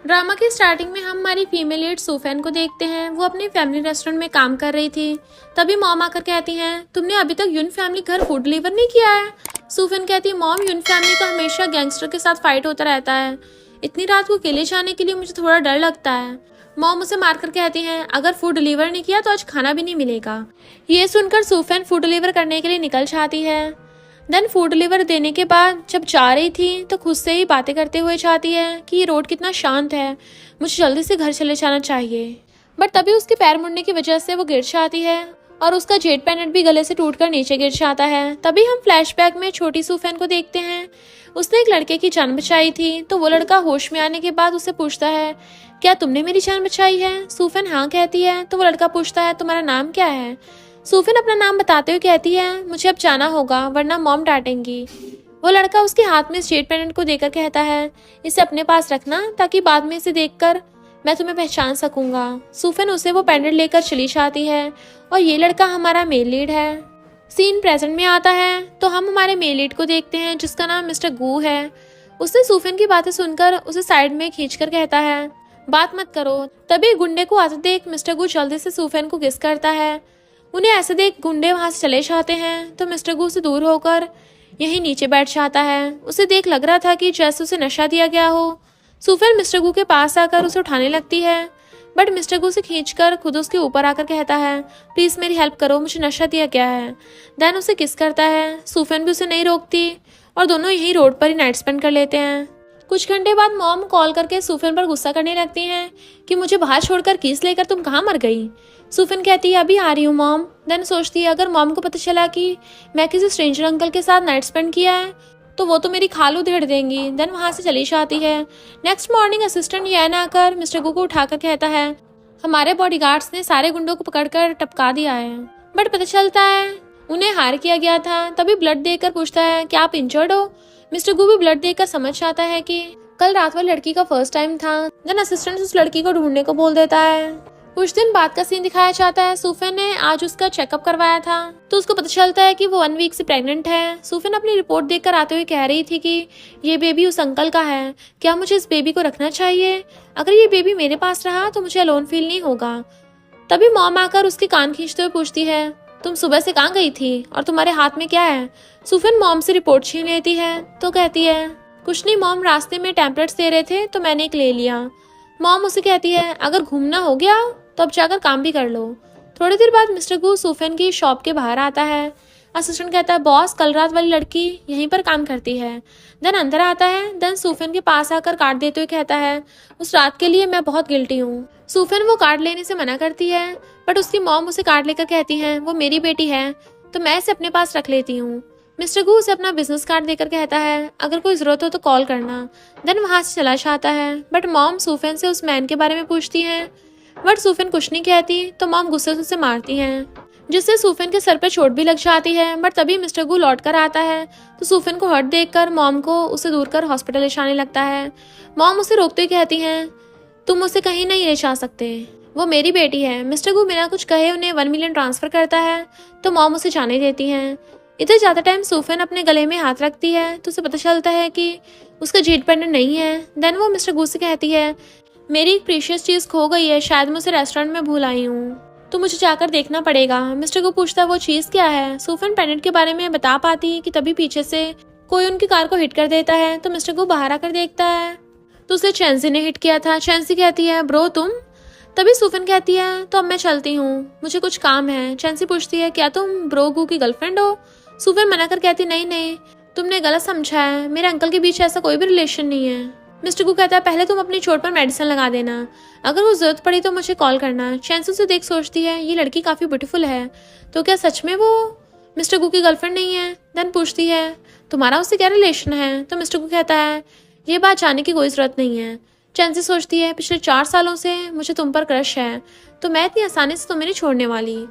Drama की starting में हम हमारी फीमेल लीड सूफेन को देखते हैं। वो अपनी फैमिली रेस्टोरेंट में काम कर रही थी। तभी मॉम आकर कहती हैं, तुमने अभी तक यून फैमिली घर फूड डिलीवर नहीं किया है। सूफेन कहती है, मॉम यून फैमिली का हमेशा गैंगस्टर के साथ फाइट होता रहता है। इतनी रात को अकेले जाने के लिए मुझे थोड़ा डर लगता है। मॉम उसे मारकर कहती हैं, अगर फूड डिलीवर नहीं किया तो आज खाना भी नहीं मिलेगा। ये सुनकर सूफेन फूड डिलीवर करने के लिए निकल जाती है। देन फूड डिलीवर देने के बाद जब जा रही थी तो खुद से ही बातें करते हुए चाहती है कि ये रोड कितना शांत है, मुझे जल्दी से घर चले जाना चाहिए। बट तभी उसके पैर मुड़ने की वजह से वो गिर जाती है और उसका जेट पैनेट भी गले से टूटकर नीचे गिर जाता है। तभी हम फ्लैशबैक में छोटी सूफेन को देखते हैं। उसने एक लड़के की जान बचाई थी तो वो लड़का होश में आने के बाद उससे पूछता है, क्या तुमने मेरी जान बचाई है? सूफेन हाँ कहती है तो वो लड़का पूछता है, तुम्हारा नाम क्या है? सूफेन अपना नाम बताते हुए कहती है, मुझे अब जाना होगा वरना मॉम डांटेंगी। वो लड़का उसके हाथ में जेट पेंडेंट को देकर कहता है, इसे अपने पास रखना ताकि बाद में इसे देखकर मैं तुम्हें पहचान सकूंगा। सूफेन उसे वो पेंडेंट लेकर चली जाती है और ये लड़का हमारा मेल लीड है। सीन प्रेजेंट में आता है तो हम हमारे मेल लीड को देखते हैं जिसका नाम मिस्टर गू है। उसने सूफेन की बातें सुनकर उसे साइड में खींचकर कहता है, बात मत करो। तभी गुंडे को आते देख मिस्टर गू जल्दी से सूफेन को किस करता है। उन्हें ऐसे देख गुंडे वहां से चले जाते हैं तो मिस्टर गू से दूर होकर यहीं नीचे बैठ जाता है। उसे देख लग रहा था कि जैसे उसे नशा दिया गया हो। सूफेन मिस्टर गू के पास आकर उसे उठाने लगती है बट मिस्टर गू से खींचकर खुद उसके ऊपर आकर कहता है, प्लीज मेरी हेल्प करो, मुझे नशा दिया गया है। देन उसे किस करता है। सूफेन भी उसे नहीं रोकती और दोनों यहीं रोड पर ही नाइट स्पेंड कर लेते हैं। कुछ घंटे बाद मॉम कॉल करके सूफेन पर गुस्सा करने लगती हैं कि मुझे बाहर छोड़कर किस लेकर तुम कहाँ मर गई। सूफेन कहती है, अभी आ रही हूँ मॉम। देन सोचती है, अगर मॉम को पता चला कि मैं किसी स्ट्रेंजर अंकल के साथ नाइट स्पेंड किया है तो वो तो मेरी खाल उधेड़ देंगी। देन वहां से चली जाती है। नेक्स्ट मॉर्निंग असिस्टेंट यैन आकर मिस्टर गू को उठाकर कहता है, हमारे बॉडीगार्ड्स ने सारे गुंडों को पकड़कर टपका दिया है। बट पता चलता है उन्हें हार किया गया था। तभी ब्लड देकर पूछता है, क्या आप इंजर्ड हो? मिस्टर गू भी ब्लड देकर समझ जाता है कि कल रात वाली लड़की का फर्स्ट टाइम था। देन असिस्टेंट उस लड़की को ढूंढने को बोल देता है। कुछ दिन बाद का सीन दिखाया जाता है। सूफेन ने आज उसका चेकअप करवाया था तो उसको पता चलता है कि वो 1 वीक से प्रेग्नेंट है। सूफेन अपनी रिपोर्ट देखकर आते हुए कह रही थी कि ये बेबी उस अंकल का है, क्या मुझे इस बेबी को रखना चाहिए? अगर ये बेबी मेरे पास रहा तो मुझे अलोन फील नहीं होगा। तभी मॉम आकर उसके कान खींचते हुए पूछती है, तुम सुबह से कहाँ गई थी और तुम्हारे हाथ में क्या है? सूफेन मॉम से रिपोर्ट छीन लेती है तो कहती है, कुछ नहीं मॉम, रास्ते में टैबलेट्स दे रहे थे तो मैंने एक ले लिया। मॉम उसे कहती है, अगर घूमना हो गया तो अब जाकर काम भी कर लो। थोड़ी देर बाद मिस्टर गू सूफेन की शॉप के बाहर आता है। असिस्टेंट कहता है, बॉस कल रात वाली लड़की यहीं पर काम करती है। देन अंदर आता है। देन सूफेन के पास आकर कार्ड देते हुए कहता है, उस रात के लिए मैं बहुत गिल्टी हूँ। सूफेन वो कार्ड लेने से मना करती है बट उसकी मॉम उसे कार्ड लेकर कहती है, वो मेरी बेटी है तो मैं इसे अपने पास रख लेती हूँ। मिस्टर गू उसे अपना बिजनेस कार्ड देकर कहता है, अगर कोई जरूरत हो तो कॉल करना। देन वहां से चला जाता है। बट मॉम सूफेन से उस मैन के बारे में पूछती है बट सूफेन कुछ नहीं कहती तो मॉम गुस्से से उसे मारती हैं जिससे सूफेन के सर पर चोट भी लग जाती है। बट तभी मिस्टर गू लौट कर आता है तो सूफेन को हर्ट देखकर मॉम को उसे दूर कर हॉस्पिटल ले जाने लगता है। मॉम उसे रोकते हुए कहती हैं, तुम उसे कहीं नहीं ले जा सकते, वो मेरी बेटी है। मिस्टर गू बिना कुछ कहे उन्हें 1 मिलियन ट्रांसफर करता है तो मॉम उसे जाने देती हैं। इधर ज्यादा टाइम सूफेन अपने गले में हाथ रखती है तो उसे पता चलता है कि उसका जेट पेंडेंट नहीं है। देन वो मिस्टर गू से कहती है, मेरी एक प्रीशियस चीज खो गई है, शायद मैं उसे रेस्टोरेंट में भूल आई हूँ तो मुझे जाकर देखना पड़ेगा। मिस्टर गू पूछता है, वो चीज क्या है? सूफेन पेंडेंट के बारे में बता पाती कि तभी पीछे से कोई उनकी कार को हिट कर देता है तो मिस्टर गू बाहर आकर देखता है तो उसे चैंसी ने हिट किया था। चैंसी कहती है, ब्रो तुम? तभी सूफेन कहती है, तो अब मैं चलती हूँ, मुझे कुछ काम है। चैंसी पूछती है, क्या तुम ब्रो गू की गर्लफ्रेंड हो? सूफेन मना कर कहती, नहीं नहीं, तुमने गलत समझा है, मेरे अंकल के बीच ऐसा कोई भी रिलेशन नहीं है। मिस्टर गू कहता है, पहले तुम अपनी चोट पर मेडिसिन लगा देना, अगर वो जरूरत पड़ी तो मुझे कॉल करना। चैंसी उसे देख सोचती है, ये लड़की काफी ब्यूटीफुल है तो क्या सच में वो मिस्टर गू की गर्लफ्रेंड नहीं है? देन पूछती है, तुम्हारा उससे क्या रिलेशन है? तो मिस्टर गू कहता है, ये बात जानने की कोई जरूरत नहीं है। चैंसी सोचती है, पिछले 4 सालों से मुझे तुम पर क्रश है तो मैं इतनी आसानी से तुम्हें नहीं छोड़ने वाली।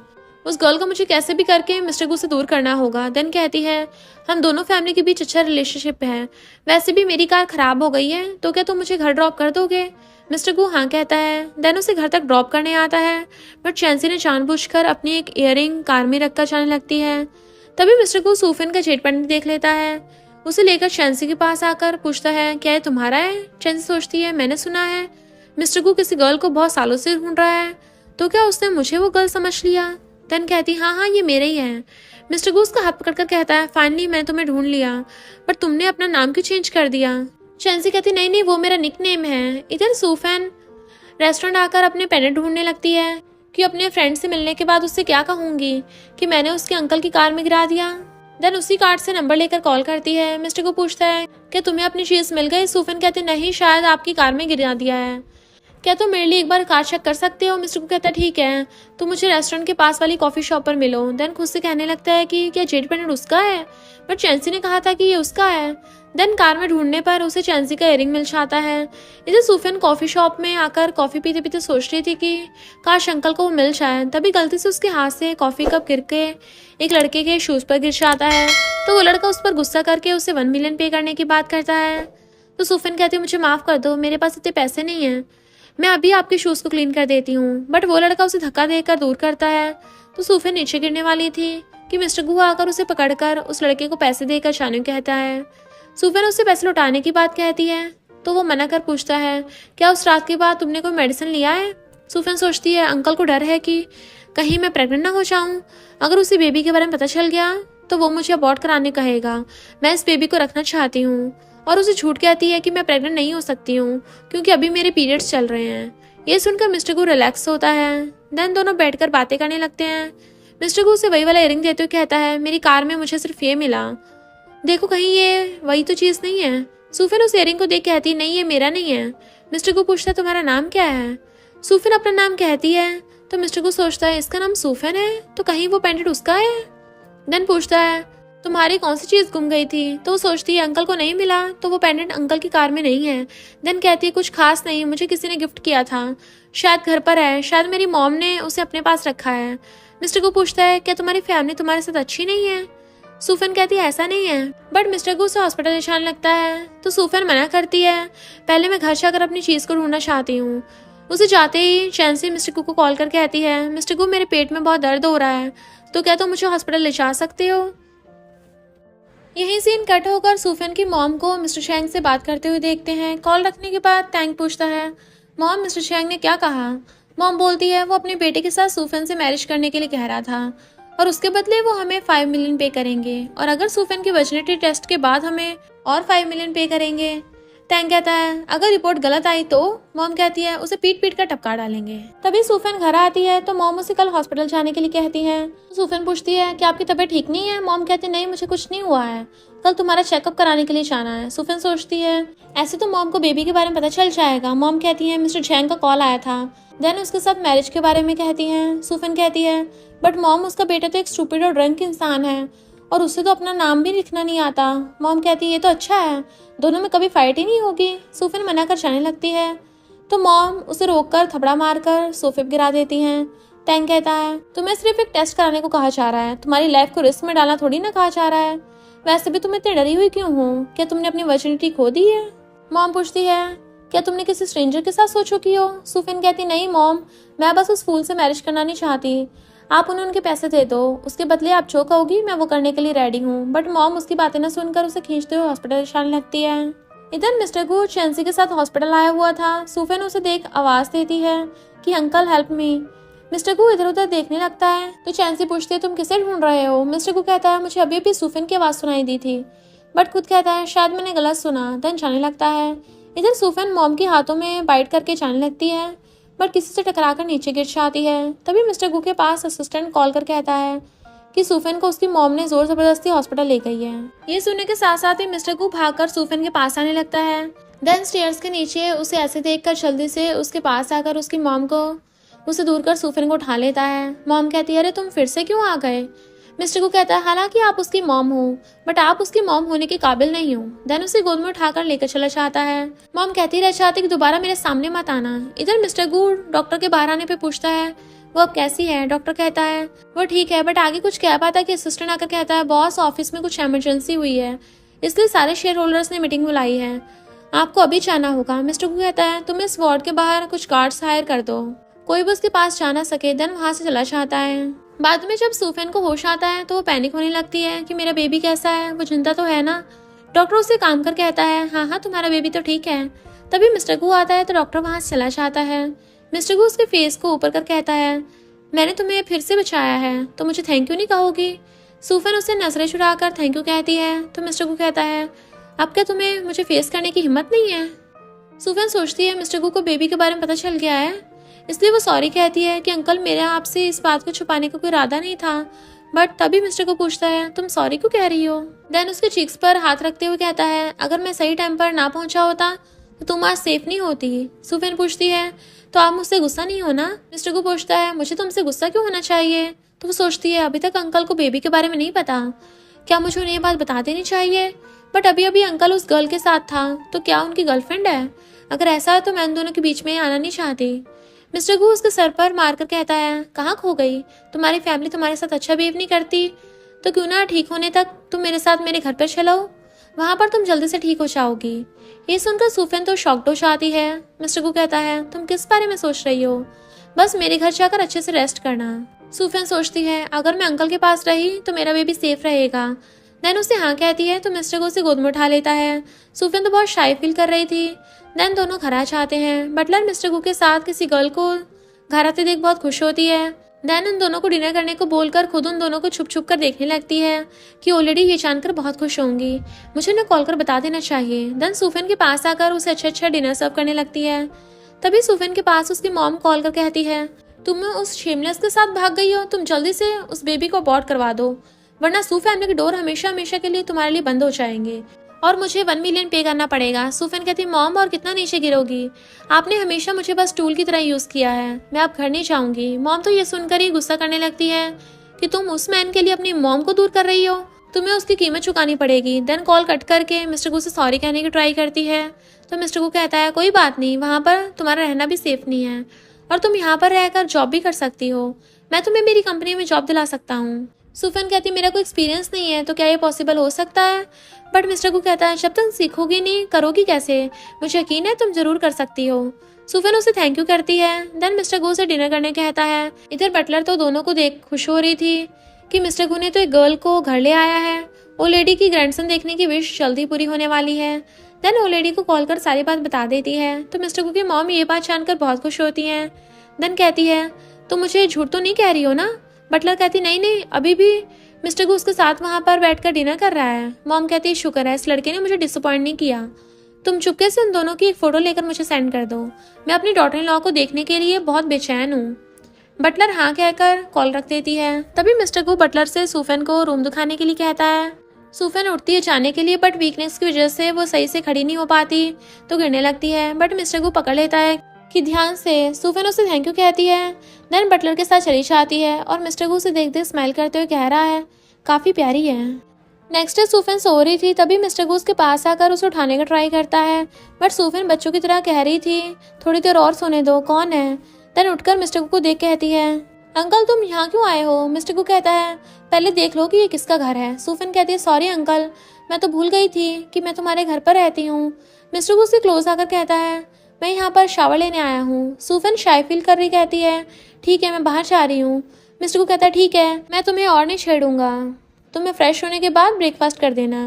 उस गर्ल को मुझे कैसे भी करके मिस्टर गू से दूर करना होगा। देन कहती है, हम दोनों फैमिली के बीच अच्छा रिलेशनशिप है, वैसे भी मेरी कार खराब हो गई है तो क्या तुम मुझे घर ड्रॉप कर दोगे? मिस्टर गू हाँ कहता है। देन उसे घर तक ड्रॉप करने आता है बट चैंसी ने जानबूझकर अपनी एक इयररिंग कार में रखकर जाने लगती है। तभी मिस्टर गू सूफेन का जेट पेंडेंट देख लेता है। उसे लेकर चैंसी के पास आकर पूछता है क्या ये तुम्हारा है। चैंसी सोचती है मैंने सुना है मिस्टर गू किसी गर्ल को बहुत सालों से ढूंढ रहा है, तो क्या उसने मुझे वो गर्ल समझ लिया। देन कहती हाँ हाँ ये मेरे ही है। मिस्टर गू उसका हाथ पकड़कर कहता है फाइनली मैंने तुम्हें ढूंढ लिया, पर तुमने अपना नाम क्यों चेंज कर दिया। चैंसी कहती नहीं नहीं वो मेरा निक नेम है। इधर सूफन रेस्टोरेंट आकर अपने पेनेट ढूंढने लगती है कि अपने फ्रेंड से मिलने के बाद उससे क्या कहूंगी कि मैंने उसके अंकल की कार में गिरा दिया। देन उसी कार्ड से नंबर लेकर कॉल करती है। मिस्टर को पूछता है कि तुम्हें अपनी चीज मिल गई। सूफन कहते नहीं शायद आपकी कार में गिरा दिया है, क्या तुम मेरे लिए एक बार कार चेक कर सकते हो। मिस्टर को कहता है ठीक है, तो मुझे रेस्टोरेंट के पास वाली कॉफी शॉप पर मिलो। देन खुद से कहने लगता है कि क्या जेड पेनेट उसका है, बट चैंसी ने कहा था कि ये उसका है। देन कार में ढूंढने पर उसे चैंसी का इयरिंग मिल जाता है। इधर सूफियान कॉफी शॉप में आकर कॉफी पीते पीते सोच रही थी कि काश अंकल को वो मिल जाए। तभी गलती से उसके हाथ से कॉफी कप गिर के एक लड़के के शूज पर गिर जाता है, तो वो लड़का उस पर गुस्सा करके उसे 1 मिलियन पे करने की बात करता है। तो सूफियान कहती है मुझे माफ कर दो, मेरे पास इतने पैसे नहीं है, मैं अभी आपके शूज को क्लीन कर देती हूँ। बट वो लड़का उसे धक्का देकर दूर करता है। तो सूफियान नीचे गिरने वाली थी कि मिस्टर गू आकर उसे पकड़कर उस लड़के को पैसे देकर जाने को कहता है। सूफियान उससे पैसे लौटाने की बात कहती है, तो वो मना कर पूछता है क्या उस रात के बाद तुमने कोई मेडिसिन लिया है। सूफियान सोचती है अंकल को डर है कि कहीं मैं प्रेग्नेंट ना हो जाऊं, अगर उसे बेबी के बारे में पता चल गया तो वो मुझे अबॉर्ट कराने कहेगा। मैं इस बेबी को रखना चाहती हूँ, और उसे झूठ कहती है कि मैं प्रेग्नेंट नहीं हो सकती हूँ क्योंकि अभी मेरे पीरियड्स चल रहे हैं। ये सुनकर मिस्टर गू रिलैक्स होता है। देन दोनों बैठकर बातें करने लगते हैं। मिस्टर गू उसे वही वाला इयरिंग देते हुए कहता है मेरी कार में मुझे सिर्फ ये मिला, देखो कहीं ये वही तो चीज नहीं है। सूफियान उस इयरिंग को देख कहती नहीं ये मेरा नहीं है। मिस्टर गू पूछता है तुम्हारा नाम क्या है। सूफियान अपना नाम कहती है, तो मिस्टर गू सोचता है इसका नाम सूफियान है तो कहीं वो पेंडेंट उसका है। देन पूछता है तुम्हारी कौन सी चीज गुम गई थी। तो वो सोचती है अंकल को नहीं मिला तो वो पेंडेंट अंकल की कार में नहीं है। देन कहती है कुछ खास नहीं, मुझे किसी ने गिफ्ट किया था, शायद घर पर है, शायद मेरी मॉम ने उसे अपने पास रखा है। मिस्टर को पूछता है क्या तुम्हारी फैमिली तुम्हारे साथ अच्छी नहीं है। सूफियान कहती है ऐसा नहीं है, बट मिस्टर गू उसे हॉस्पिटल ले जाने लगता है। तो सूफियान मना करती है पहले मैं घर जाकर अपनी चीज को ढूंढना चाहती हूँ। उसे जाते ही चैंसी मिस्टर गू को कॉल करके कहती है मिस्टर गू मेरे पेट में बहुत दर्द हो रहा है, तो क्या तुम मुझे हॉस्पिटल ले जा सकते हो। यही सीन कट होकर सूफियान की मॉम को मिस्टर चैंग से बात करते हुए देखते हैं। कॉल रखने के बाद टैंग पूछता है मॉम मिस्टर चैंग ने क्या कहा। मॉम बोलती है वो अपने बेटे के साथ सूफियान से मैरिज करने के लिए कह रहा था और उसके बदले वो हमें 5 मिलियन पे करेंगे, और अगर सूफियान के वर्जिनिटी टेस्ट के बाद हमें और 5 मिलियन पे करेंगे। टैंग कहता है अगर रिपोर्ट गलत आई तो। मॉम कहती है उसे पीट पीट कर टपका डालेंगे। तभी सूफियान घर आती है तो मॉम उसे कल हॉस्पिटल जाने के लिए कहती है। सूफियान पूछती है कि आपकी तबीयत ठीक नहीं है। मॉम कहती है नहीं मुझे कुछ नहीं हुआ है, कल तुम्हारा चेकअप कराने के लिए जाना है। सूफियान सोचती है ऐसे तो मॉम को बेबी के बारे में पता चल जाएगा। मॉम कहती है मिस्टर चैंग का कॉल आया था। देन उसके साथ मैरिज के बारे में कहती है। सूफियान कहती है बट मॉम उसका बेटा तो एक स्टूपिड और ड्रंक इंसान है और उसे तो अपना नाम भी लिखना नहीं आता। मॉम कहती है ये तो अच्छा है, दोनों में कभी फाइट ही नहीं होगी। सूफियान मना कर जाने लगती है तो मॉम उसे रोककर थपड़ा मारकर सोफे पर गिरा देती हैं। टैंग कहता है तुम्हें सिर्फ एक टेस्ट कराने को कहा जा रहा है, तुम्हारी लाइफ को रिस्क में डालना थोड़ी ना कहा जा रहा है। वैसे भी तुम इतनी डरी हुई क्यों हो, क्या तुमने अपनी वर्जिनिटी खो दी है। मॉम पूछती है क्या तुमने किसी स्ट्रेंजर के साथ सो चुकी हो। सूफियान कहती नहीं मॉम, मैं बस उस फूल से मैरिज करना नहीं चाहती, आप उन्हें उनके पैसे दे दो, उसके बदले आप जो कहोगी मैं वो करने के लिए रेडी हूँ। बट मॉम उसकी बातें न सुनकर उसे खींचते हुए हॉस्पिटल जाने लगती है। इधर मिस्टर गू चैंसी के साथ हॉस्पिटल आया हुआ था। सूफियान उसे देख आवाज देती है कि अंकल हेल्प मी। मिस्टर गू इधर उधर देखने लगता है तो चैंसी पूछती है तुम किसे ढूंढ रहे हो। मिस्टर गू कहता है मुझे अभी भी सूफियान की आवाज सुनाई दी थी, बट खुद कहता है शायद मैंने गलत सुना। देन जाने लगता है। इधर सूफियान मॉम के हाथों में बाइट करके जाने लगती है, बट किसी से टकराकर नीचे गिर जाती है। तभी मिस्टर गू के पास असिस्टेंट कॉल कर कहता है कि सूफियान को उसकी मॉम ने जोर जबरदस्ती हॉस्पिटल ले गई है। ये सुनने के साथ साथ ही मिस्टर गू भागकर सूफियान के पास आने लगता है। देन स्टेयर्स के नीचे उसे ऐसे देखकर जल्दी से उसके पास आकर उसकी मॉम को उसे दूर कर सूफियान को उठा लेता है। मॉम कहती है अरे तुम फिर से क्यों आ गए। मिस्टर को कहता है हालांकि आप उसकी मॉम हो, बट आप उसकी मॉम होने के काबिल नहीं हो। देन उसे गोद में उठाकर लेकर चला जाता है। मॉम कहती रह जाती कि दोबारा मेरे सामने मत आना। इधर मिस्टर गू डॉक्टर के बाहर आने पे पूछता है वो अब कैसी है। डॉक्टर कहता है वो ठीक है, बट आगे कुछ कह पाता कि असिस्टेंट आकर कहता है बॉस ऑफिस में कुछ इमरजेंसी हुई है, इसलिए सारे शेयर होल्डर्स ने मीटिंग बुलाई है, आपको अभी जाना होगा। मिस्टर गू कहता है तुम इस वार्ड के बाहर कुछ गार्ड्स हायर कर दो, कोई भी उसके पास जा ना सके। देन वहां से चला जाता है। बाद में जब सूफियान को होश आता है तो वो पैनिक होने लगती है कि मेरा बेबी कैसा है, वो जिंदा तो है ना। डॉक्टर उससे काम कर कहता है, हाँ हाँ तुम्हारा बेबी तो ठीक है। तभी मिस्टर गू आता है तो डॉक्टर वहां से चला जाता है। मिस्टर गू उसके फेस को ऊपर कर कहता है, मैंने तुम्हें फिर से बचाया है तो मुझे थैंक यू नहीं कहोगी। सूफन उससे नजरें चुरा कर थैंक यू कहती है तो मिस्टर गू कहता है, अब क्या तुम्हें मुझे फेस करने की हिम्मत नहीं है। सूफन सोचती है मिस्टर गू को बेबी के बारे में पता चल गया है, इसलिए वो सॉरी कहती है कि अंकल मेरा आपसे इस बात को छुपाने का कोई इरादा नहीं था। बट तभी मिस्टर को पूछता है, तुम सॉरी क्यों कह रही हो। देन उसके चीक्स पर हाथ रखते हुए कहता है, अगर मैं सही टाइम पर ना पहुंचा होता तो तुम आज सेफ नहीं होती। सूफन पूछती है, तो आप मुझसे गुस्सा नहीं हो ना। मिस्टर को पूछता है, मुझे तुमसे गुस्सा क्यों होना चाहिए। तो वो सोचती है अभी तक अंकल को बेबी के बारे में नहीं पता, क्या मुझे उन्हें ये बात बता देनी चाहिए। बट अभी अभी अंकल उस गर्ल के साथ था, तो क्या उनकी गर्लफ्रेंड है। अगर ऐसा है तो मैं उन दोनों के बीच में आना नहीं चाहती। मिस्टर गू उसके सर पर मारकर कहता है, कहाँ खो गई, तुम्हारी फैमिली तुम्हारे साथ अच्छा बिहेव नहीं करती, तो क्यों ना ठीक होने तक तुम मेरे साथ मेरे घर पर चलो, वहां पर तुम जल्दी से ठीक हो जाओगी। ये सुनकर सूफन तो शॉक्ड हो जाती है। मिस्टर गू कहता है, तुम किस बारे में सोच रही हो, बस मेरे घर जाकर अच्छे से रेस्ट करना। सूफन सोचती है, अगर मैं अंकल के पास रही तो मेरा बेबी सेफ रहेगा। देन उसे हाँ कहती है तो मिस्टर गू उसे गोद में उठा लेता है। सूफन तो बहुत शाई फील कर रही थी। देन दोनों घर आ जाते हैं। बटलर मिस्टर गू के साथ किसी गर्ल को घर आते देख बहुत खुश होती है। देन उन दोनों को डिनर करने को बोलकर खुद उन दोनों को छुप छुप कर देखने लगती है कि ऑलरेडी ये जानकर बहुत खुश होंगी, मुझे उन्हें कॉल कर बता देना चाहिए। देन सूफन के पास आकर उसे अच्छा डिनर सर्व करने लगती है। तभी सूफन के पास उसकी मॉम कॉल कर कहती है, तुम उस शेमलेस के साथ भाग गई हो, तुम जल्दी से उस बेबी को अबॉर्ट करवा दो, वरना सू फैमिली के डोर हमेशा हमेशा के लिए तुम्हारे लिए बंद हो जाएंगे और मुझे 1 मिलियन पे करना पड़ेगा। सूफन कहती, मॉम और कितना नीचे गिरोगी, आपने हमेशा मुझे बस टूल की तरह यूज किया है, मैं अब घर नहीं जाऊंगी। मॉम तो ये सुनकर ही गुस्सा करने लगती है कि तुम उस मैन के लिए अपनी मॉम को दूर कर रही हो, तुम्हें उसकी कीमत चुकानी पड़ेगी। देन कॉल कट करके मिस्टर गू से सॉरी कहने की ट्राई करती है तो मिस्टर गू कहता है, कोई बात नहीं, वहाँ पर तुम्हारा रहना भी सेफ नहीं है और तुम यहाँ पर रहकर जॉब भी कर सकती हो, मैं तुम्हें मेरी कंपनी में जॉब दिला सकता हूँ। सूफन कहती, मेरा कोई एक्सपीरियंस नहीं है तो क्या ये पॉसिबल हो सकता है। बट मिस्टर गू कहता है, जब तक सीखोगी नहीं करोगी कैसे, मुझे यकीन है तुम जरूर कर सकती हो। सूफन उसे थैंक यू करती है। देन मिस्टर गू से डिनर करने कहता है। इधर बटलर तो दोनों को देख खुश हो रही थी कि मिस्टर गू ने तो एक गर्ल को घर ले आया है, वो लेडी की ग्रैंडसन देखने की विश जल्दी पूरी होने वाली है। देन वो लेडी को कॉल कर सारी बात बता देती है तो मिस्टर गू की मॉम ये बात जानकर बहुत खुश होती है। देन कहती है, तुम मुझे झूठ तो नहीं कह रही हो ना। बटलर कहती, नहीं, अभी भी मिस्टर गू उसके साथ वहां पर बैठकर डिनर कर रहा है। मॉम कहती है, शुक्र है इस लड़के ने मुझे डिसअपॉइंट नहीं किया, तुम चुपके से उन दोनों की एक फोटो लेकर मुझे सेंड कर दो, मैं अपनी डॉटर इन लॉ को देखने के लिए बहुत बेचैन हूँ। बटलर हाँ कहकर कॉल रख देती है। तभी मिस्टर गू बटलर से सूफन को रूम दिखाने के लिए कहता है। सूफन उठती है जाने के लिए बट वीकनेस की वजह से वो सही से खड़ी नहीं हो पाती तो गिरने लगती है। बट मिस्टर गू पकड़ लेता है कि ध्यान से। सूफन उसे थैंक यू कहती है। देन बटलर के साथ चली जाती है और मिस्टर गू उसे देखते स्माइल करते हुए कह रहा है, काफी प्यारी है। नेक्स्ट डे सूफन सो रही थी तभी मिस्टर गू उसके पास आकर उसे उठाने का ट्राई करता है बट सूफन बच्चों की तरह कह रही थी, थोड़ी देर और सोने दो, कौन है। देन उठकर मिस्टर गू को देख कहती है, अंकल तुम यहाँ क्यों आए हो। मिस्टर गू कहता है, पहले देख लो कि ये किसका घर है। सूफन कहती है, सॉरी अंकल, मैं तो भूल गई थी कि मैं तुम्हारे घर पर रहती हूँ। मिस्टर गू से क्लोज आकर कहता है, मैं यहाँ पर शावर लेने आया हूँ। सूफन शाय फील कर रही कहती है, ठीक है मैं बाहर जा रही हूँ। मिस्टर गू कहता है, ठीक है मैं तुम्हें और नहीं छेड़ूंगा, तुम्हें फ्रेश होने के बाद ब्रेकफास्ट कर देना,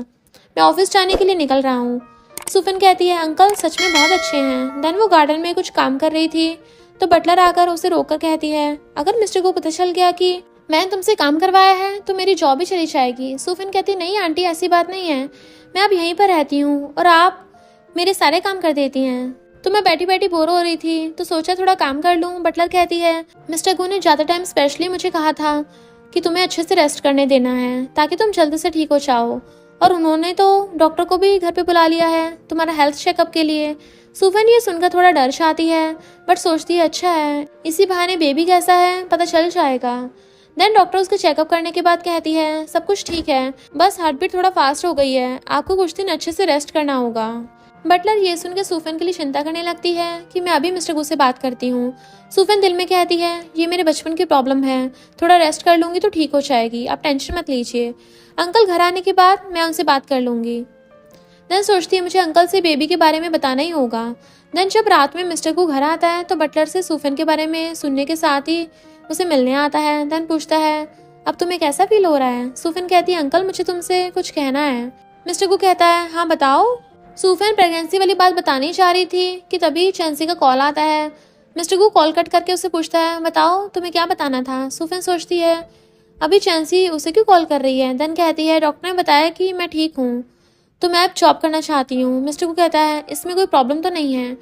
मैं ऑफिस जाने के लिए निकल रहा हूँ। सूफन कहती है, अंकल सच में बहुत अच्छे हैं। देन वो गार्डन में कुछ काम कर रही थी तो बटलर आकर उसे रोककर कहती है, अगर मिस्टर को पता चल गया कि मैंने तुमसे काम करवाया है तो मेरी जॉब भी चली जाएगी। सूफन कहती है, नहीं आंटी ऐसी बात नहीं है, मैं अब यहीं पर रहती हूँ और आप मेरे सारे काम कर देती हैं, तो मैं बैठी बैठी बोर हो रही थी तो सोचा थोड़ा काम कर लूँ। बटलर कहती है, मिस्टर गू ने ज़्यादा टाइम स्पेशली मुझे कहा था कि तुम्हें अच्छे से रेस्ट करने देना है ताकि तुम जल्दी से ठीक हो जाओ, और उन्होंने तो डॉक्टर को भी घर पे बुला लिया है तुम्हारा हेल्थ चेकअप के लिए। सूफन ये सुनकर थोड़ा डर जाती है बट सोचती है, अच्छा है इसी बहाने बेबी कैसा है पता चल जाएगा। देन डॉक्टर उसके चेकअप करने के बाद कहती है, सब कुछ ठीक है, बस हार्ट बीट थोड़ा फास्ट हो गई है, आपको कुछ दिन अच्छे से रेस्ट करना होगा। बटलर ये सुन के सूफन के लिए चिंता करने लगती है कि मैं अभी मिस्टर गू से बात करती हूँ। सूफन दिल में कहती है, ये मेरे बचपन की प्रॉब्लम है, थोड़ा रेस्ट कर लूंगी तो ठीक हो जाएगी, आप टेंशन मत लीजिए, अंकल घर आने के बाद मैं उनसे बात कर लूंगी। देन सोचती है मुझे अंकल से बेबी के बारे में बताना ही होगा। देन जब रात में मिस्टर गू घर आता है तो बटलर से सूफन के बारे में सुनने के साथ ही उसे मिलने आता है। देन पूछता है, अब तुम्हें कैसा फील हो रहा है। सूफन कहती है, अंकल मुझे तुमसे कुछ कहना है। मिस्टर गु कहता है हाँ बताओ। सूफेन प्रेगनेंसी वाली बात बतानी चाह रही थी कि तभी चैंसी का कॉल आता है। मिस्टर गु कॉल कट करके उससे पूछता है बताओ तुम्हें क्या बताना था। सूफेन सोचती है अभी चैंसी उसे क्यों कॉल कर रही है। देन कहती है डॉक्टर ने बताया कि मैं ठीक हूँ तो मैं अब जॉब करना चाहती हूँ। मिस्टर गु कहता है इसमें कोई प्रॉब्लम तो नहीं है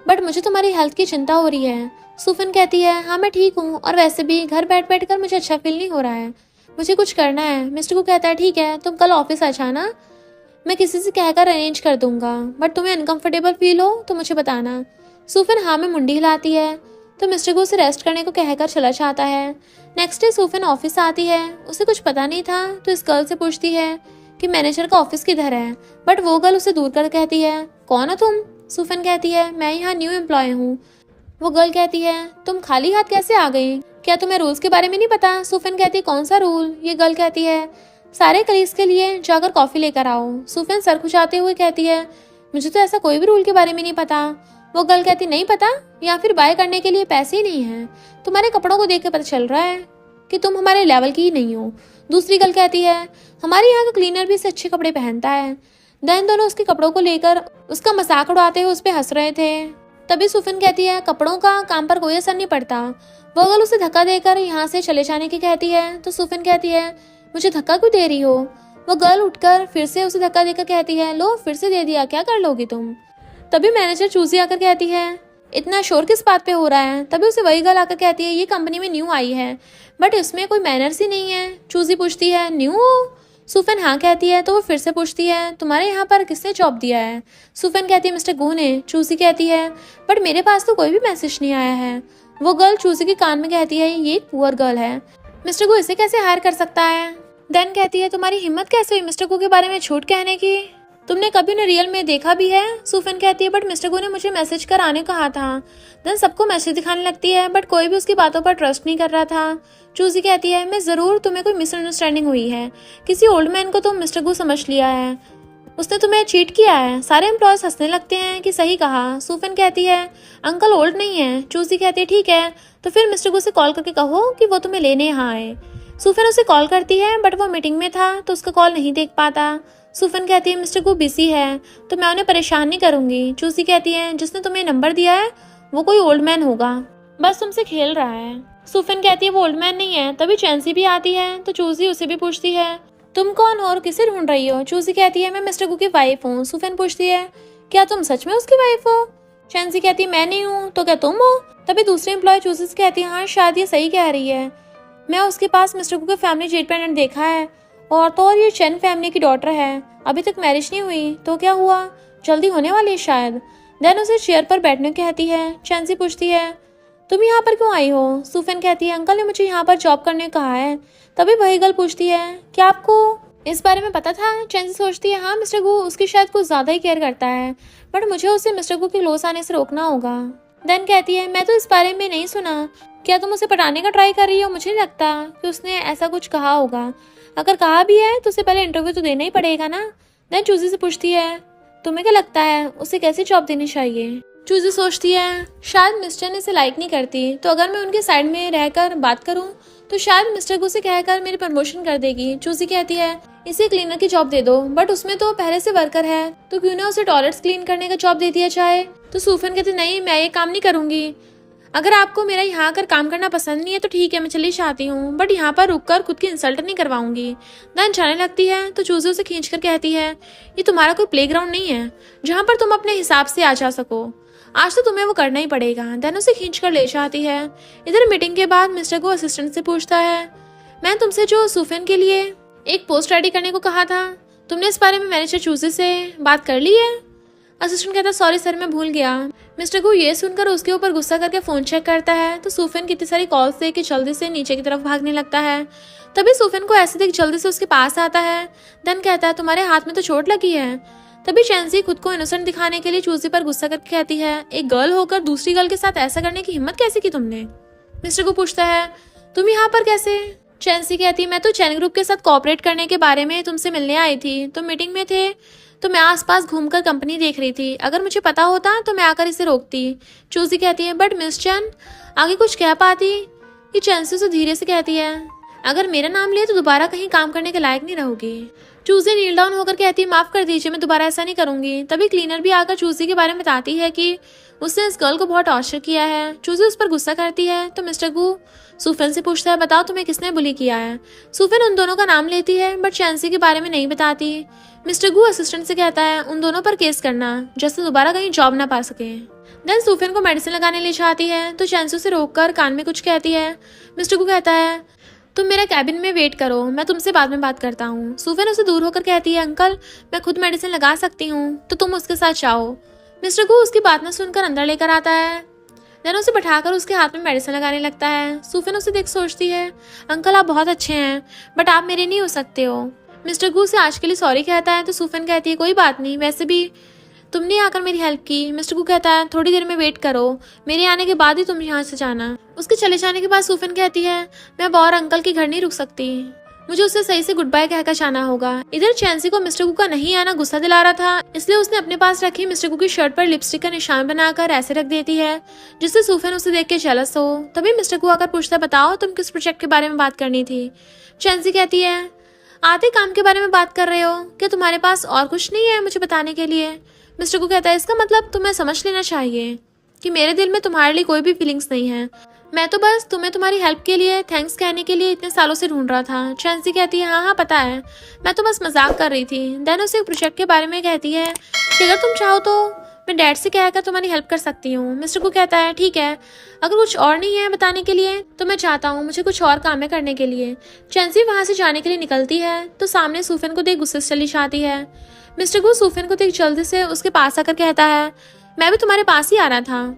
बट मुझे तुम्हारी हेल्थ की चिंता हो रही है। सूफेन कहती है हाँ मैं ठीक हूँ और वैसे भी घर बैठ बैठ कर मुझे अच्छा फील नहीं हो रहा है, मुझे कुछ करना है। मिस्टर गु कहता है ठीक है तुम कल ऑफिस आ जाना, मैं किसी से कहकर अरेंज कर दूंगा बट तुम्हें अनकंफर्टेबल फील हो तो मुझे बताना। सूफेन हाँ में मुंडी हिलाती है तो मिस्टर गु उसे रेस्ट करने को कहकर चला जाता है। नेक्स्ट डे सूफेन ऑफिस आती है, उसे कुछ पता नहीं था तो इस गर्ल से पूछती है कि मैनेजर का ऑफिस किधर है बट वो गर्ल उसे दूर कर कहती है कौन हो तुम। सूफेन कहती है मैं यहाँ न्यू एम्प्लॉय हूँ। वो गर्ल कहती है तुम खाली हाथ कैसे आ गई, क्या तुम्हें रूल्स के बारे में नहीं पता। सूफेन कहती है कौन सा रूल। ये गर्ल कहती है सारे कलीग्स के लिए जाकर कॉफी लेकर आओ। सूफेन सर खुजाते हुए कहती है मुझे तो ऐसा कोई भी रूल के बारे में नहीं पता। वो गर्ल कहती नहीं पता या फिर बाय करने के लिए पैसे ही नहीं है, तुम्हारे कपड़ों को देख के पता चल रहा है कि तुम हमारे लेवल की ही नहीं हो। दूसरी गर्ल कहती है हमारे यहाँ का क्लीनर भी इससे अच्छे कपड़े पहनता है। देन दोनों उसके कपड़ों को लेकर उसका मजाक उड़ाते हुए उस पर हंस रहे थे। तभी सूफेन कहती है कपड़ों का काम पर कोई असर नहीं पड़ता। वो गर्ल उसे धक्का देकर यहाँ से चले जाने की कहती है तो सूफेन कहती है मुझे धक्का क्यों दे रही हो। वो गर्ल उठकर फिर से उसे धक्का देकर कहती है लो फिर से दे दिया, क्या कर लोगी तुम। तभी मैनेजर चूजी आकर कहती है इतना शोर किस बात पे हो रहा है। तभी उसे वही गर्ल आकर कहती है ये कंपनी में न्यू आई है बट इसमें कोई मैनर्स ही नहीं है। चूजी पूछती है न्यू हो। सूफेन हाँ कहती है तो वो फिर से पूछती है तुम्हारे यहाँ पर किसने जॉब दिया है। सूफेन कहती है मिस्टर गु ने। चूजी कहती है बट मेरे पास तो कोई भी मैसेज नहीं आया है। वो गर्ल चूजी के कान में कहती है ये एक पुअर गर्ल है, मिस्टर गु इसे कैसे हायर कर सकता है। देन कहती है तुम्हारी हिम्मत कैसे हुई मिस्टर गु के बारे में झूठ कहने की, तुमने कभी उन्हें रियल में देखा भी है। सूफेन कहती है बट मिस्टर गु ने मुझे मैसेज कर आने कहा था। देन सबको मैसेज दिखाने लगती है बट कोई भी उसकी बातों पर ट्रस्ट नहीं कर रहा था। चूजी कहती है मैं जरूर तुम्हें कोई मिसअंडरस्टैंडिंग हुई है, किसी ओल्ड मैन को तुम मिस्टर गु समझ लिया है, उसने तुम्हें चीट किया है। सारे एम्प्लॉयज हंसने लगते हैं कि सही कहा। सूफेन कहती है अंकल ओल्ड नहीं है। चूजी कहती है ठीक है तो फिर मिस्टर गु से कॉल करके कहो कि वो तुम्हें लेने यहाँ आए। सूफेन उसे कॉल करती है बट वो मीटिंग में था तो उसका कॉल नहीं देख पाता। सूफेन कहती है मिस्टर गु बिजी है तो मैं उन्हें परेशान नहीं करूंगी। चूसी कहती है जिसने तुम्हें नंबर दिया है वो कोई ओल्ड मैन होगा, बस तुमसे खेल रहा है। सूफेन कहती है वो ओल्ड मैन नहीं है। तभी चैंसी भी आती है तो चूसी उसे भी पूछती है तुम कौन हो और किसे ढूंढ रही हो। चूसी कहती है मैं मिस्टर गु की वाइफ हूँ। सूफेन पूछती है क्या तुम सच में उसकी वाइफ हो। चैंसी कहती है मैं नहीं हूँ तो क्या तुम हो। तभी दूसरी एम्प्लॉय चूसी से कहती है हाँ शायद ये सही कह रही है, मैं उसके पास मिस्टर गु का फैमिली जेट पेंडेंट देखा है और तो और ये चैन फैमिली की डॉटर है, अभी तक मैरिज नहीं हुई तो क्या हुआ, जल्दी होने वाली है शायद। देन उसे चेयर पर बैठने को कहती है। चैंसी पूछती है तुम यहाँ पर क्यों आई हो। सूफेन कहती है अंकल ने मुझे यहाँ पर जॉब करने को कहा है। तभी वही गर्ल पूछती है क्या आपको इस बारे में पता था। चैंसी सोचती है हाँ मिस्टर गु उसकी शायद कुछ ज्यादा ही केयर करता है बट मुझे उसे मिस्टर गु के क्लोज आने से रोकना होगा। देन कहती है मैं तो इस बारे में नहीं सुना, क्या तुम उसे पटाने का ट्राई कर रही हो। मुझे नहीं लगता कि उसने ऐसा कुछ कहा होगा, अगर कहा भी है तो उसे पहले इंटरव्यू तो देना ही पड़ेगा ना। देन चूजी से पूछती है तुम्हें क्या लगता है उसे कैसी जॉब देनी चाहिए। चूजी सोचती है शायद मिस्टर ने इसे लाइक नहीं करती तो अगर मैं उनके साइड में रहकर बात करूं तो शायद मिस्टर को से कहकर मेरी प्रमोशन कर देगी। चूजी कहती है इसे क्लीनर की जॉब दे दो बट उसमें तो पहले से वर्कर है तो क्यों ना उसे टॉयलेट्स क्लीन करने का जॉब दे दिया जाए। तो सूफेन कहती नहीं मैं ये काम नहीं करूंगी, अगर आपको मेरा यहाँ आकर काम करना पसंद नहीं है तो ठीक है मैं चली जाती हूँ बट यहाँ पर रुककर खुद की इंसल्ट नहीं करवाऊंगी। देन जाने लगती है तो चूजी उसे खींच कर कहती है ये तुम्हारा कोई प्लेग्राउंड नहीं है जहाँ पर तुम अपने हिसाब से आ जा सको, आज तो तुम्हें वो करना ही पड़ेगा। देन उसे खींच कर ले जाती है। इधर मीटिंग के बाद मिस्टर को असिस्टेंट से पूछता है मैं तुमसे जो सूफेन के लिए एक पोस्ट रेडी करने को कहा था तुमने इस बारे में मैनेजर चूजी से बात कर ली है। असिस्टेंट कहता सॉरी सर मैं भूल गया। मिस्टर को ये सुनकर उसके ऊपर गुस्सा करके फोन चेक करता है तो सूफेन कितनी सारी कॉल्स दे के जल्दी से नीचे की तरफ भागने लगता है। तभी सूफेन को ऐसे देख जल्दी से उसके पास आता है। देन कहता है तुम्हारे हाथ में तो चोट लगी है। तभी चैंसी खुद को इनोसेंट दिखाने के लिए चूजी पर गुस्सा करके कहती है एक गर्ल होकर दूसरी गर्ल के साथ ऐसा करने की हिम्मत कैसे की तुमने। मिस्टर को पूछता है तुम यहाँ पर कैसे। चैंसी कहती है मैं तो चैन ग्रुप के साथ कोऑपरेट करने के बारे में तुमसे मिलने आई थी, तो मीटिंग में थे तो मैं आसपास घूमकर कंपनी देख रही थी, अगर मुझे पता होता तो मैं आकर इसे रोकती। चूजी कहती है बट मिस चैन आगे कुछ कह पाती। ये चैंसी से धीरे से कहती है अगर मेरा नाम लिया तो दोबारा कहीं काम करने के लायक नहीं रहोगी। चूजी नील डाउन होकर कहती है माफ कर दीजिए, मैं दोबारा ऐसा नहीं करूंगी। तभी क्लीनर भी आकर चूजी के बारे में बताती है कि उसने इस गर्ल को बहुत टॉर्चर किया है। चूजी उस पर गुस्सा करती है तो मिस्टर गू सूफन से पूछता है बताओ तुम्हें किसने बुली किया है। सूफन उन दोनों का नाम लेती है बट चैंसी के बारे में नहीं बताती। मिस्टर गू असिस्टेंट से कहता है उन दोनों पर केस करना जैसे दोबारा कहीं जॉब ना पा सके। देन सूफन को मेडिसिन लगाने ले जाती है तो चैंसी उसे रोककर कान में कुछ कहती है। मिस्टर गू कहता है तुम मेरा कैबिन में वेट करो, मैं तुमसे बाद में बात करता हूँ। सूफन उसे दूर होकर कहती है अंकल मैं खुद मेडिसिन लगा सकती हूँ तो तुम उसके साथ जाओ। मिस्टर गू उसकी बात न सुनकर अंदर लेकर आता है। देन उसे बैठाकर उसके हाथ में मेडिसिन लगाने लगता है। सूफन उसे देख सोचती है अंकल आप बहुत अच्छे हैं बट आप मेरे नहीं हो सकते हो। मिस्टर गू से आज के लिए सॉरी कहता है तो सूफन कहती है कोई बात नहीं, वैसे भी तुमने आकर मेरी हेल्प की। मिस्टर गू कहता है थोड़ी देर में वेट करो, मेरे आने के बाद ही तुम यहाँ से जाना। उसके चले जाने के बाद सूफन कहती है मैं अब और अंकल के घर नहीं रुक सकती, मुझे उससे सही से गुड बाय कहकर जाना होगा। इधर चैंसी को मिस्टर गू का नहीं आना गुस्सा दिला रहा था, इसलिए उसने अपने पास रखी मिस्टर गू की शर्ट पर लिपस्टिक का निशान बनाकर ऐसे रख देती है जिससे सूफन उसे देख के जेलस हो। तभी मिस्टर गू आकर पूछता बताओ तुम किस प्रोजेक्ट के बारे में बात करनी थी। चैंसी कहती है आधे काम के बारे में बात कर रहे हो, क्या तुम्हारे पास और कुछ नहीं है मुझे बताने के लिए। मिस्टर गू कहता है इसका मतलब तुम्हें समझ लेना चाहिए कि मेरे दिल में तुम्हारे लिए कोई भी फीलिंग्स नहीं है, मैं तो बस तुम्हें तुम्हारी हेल्प के लिए थैंक्स कहने के लिए इतने सालों से ढूंढ रहा था। चैंसी कहती है हाँ पता है, मैं तो बस मजाक कर रही थी। देन उसे एक प्रोजेक्ट के बारे में कहती है कि अगर तुम चाहो तो मैं डैड से कहकर तुम्हारी हेल्प कर सकती हूँ। मिस्टर गू कहता है ठीक है, अगर कुछ और नहीं है बताने के लिए तो मैं चाहता हूँ, मुझे कुछ और काम है करने के लिए। चैंसी वहाँ से जाने के लिए निकलती है तो सामने सूफन को देख गुस्से से चली जाती है। मिस्टर गू सूफन को देख जल्दी से उसके पास आकर कहता है मैं भी तुम्हारे पास ही आ रहा था।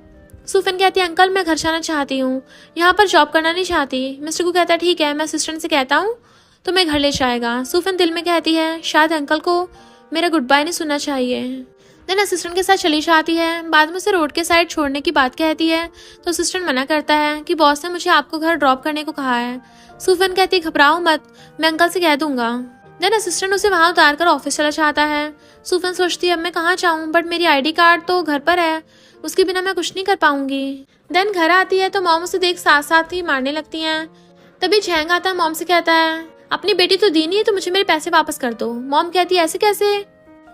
सूफन कहती है अंकल मैं घर जाना चाहती हूँ, यहाँ पर जॉब करना नहीं चाहती। मिस्टर गू कहता है ठीक है, मैं असिस्टेंट से कहता हूँ तो मैं घर ले जाएगा। सूफन दिल में कहती है शायद अंकल को मेरा गुड बाय नहीं सुनना चाहिए। देन असिस्टेंट के साथ चली जाती है। बाद में उसे रोड के साइड छोड़ने की बात कहती है तो असिस्टेंट मना करता है कि बॉस ने मुझे आपको घर ड्रॉप करने को कहा है। सूफन कहती है घबराओ मत, मैं अंकल से कह दूंगा। देन असिस्टेंट उसे वहां उतार कर ऑफिस चला जाता है। सूफन सोचती है अब मैं कहाँ जाऊँ, बट मेरी ID कार्ड तो घर पर है, उसके बिना मैं कुछ नहीं कर पाऊंगी। देन घर आती है तो मॉम उसे देख साथ साथ ही मारने लगती हैं। तभी झैंग आता है, मॉम से कहता है अपनी बेटी तो दी नहीं है तो मुझे मेरे पैसे वापस कर दो। मॉम कहती है ऐसे कैसे,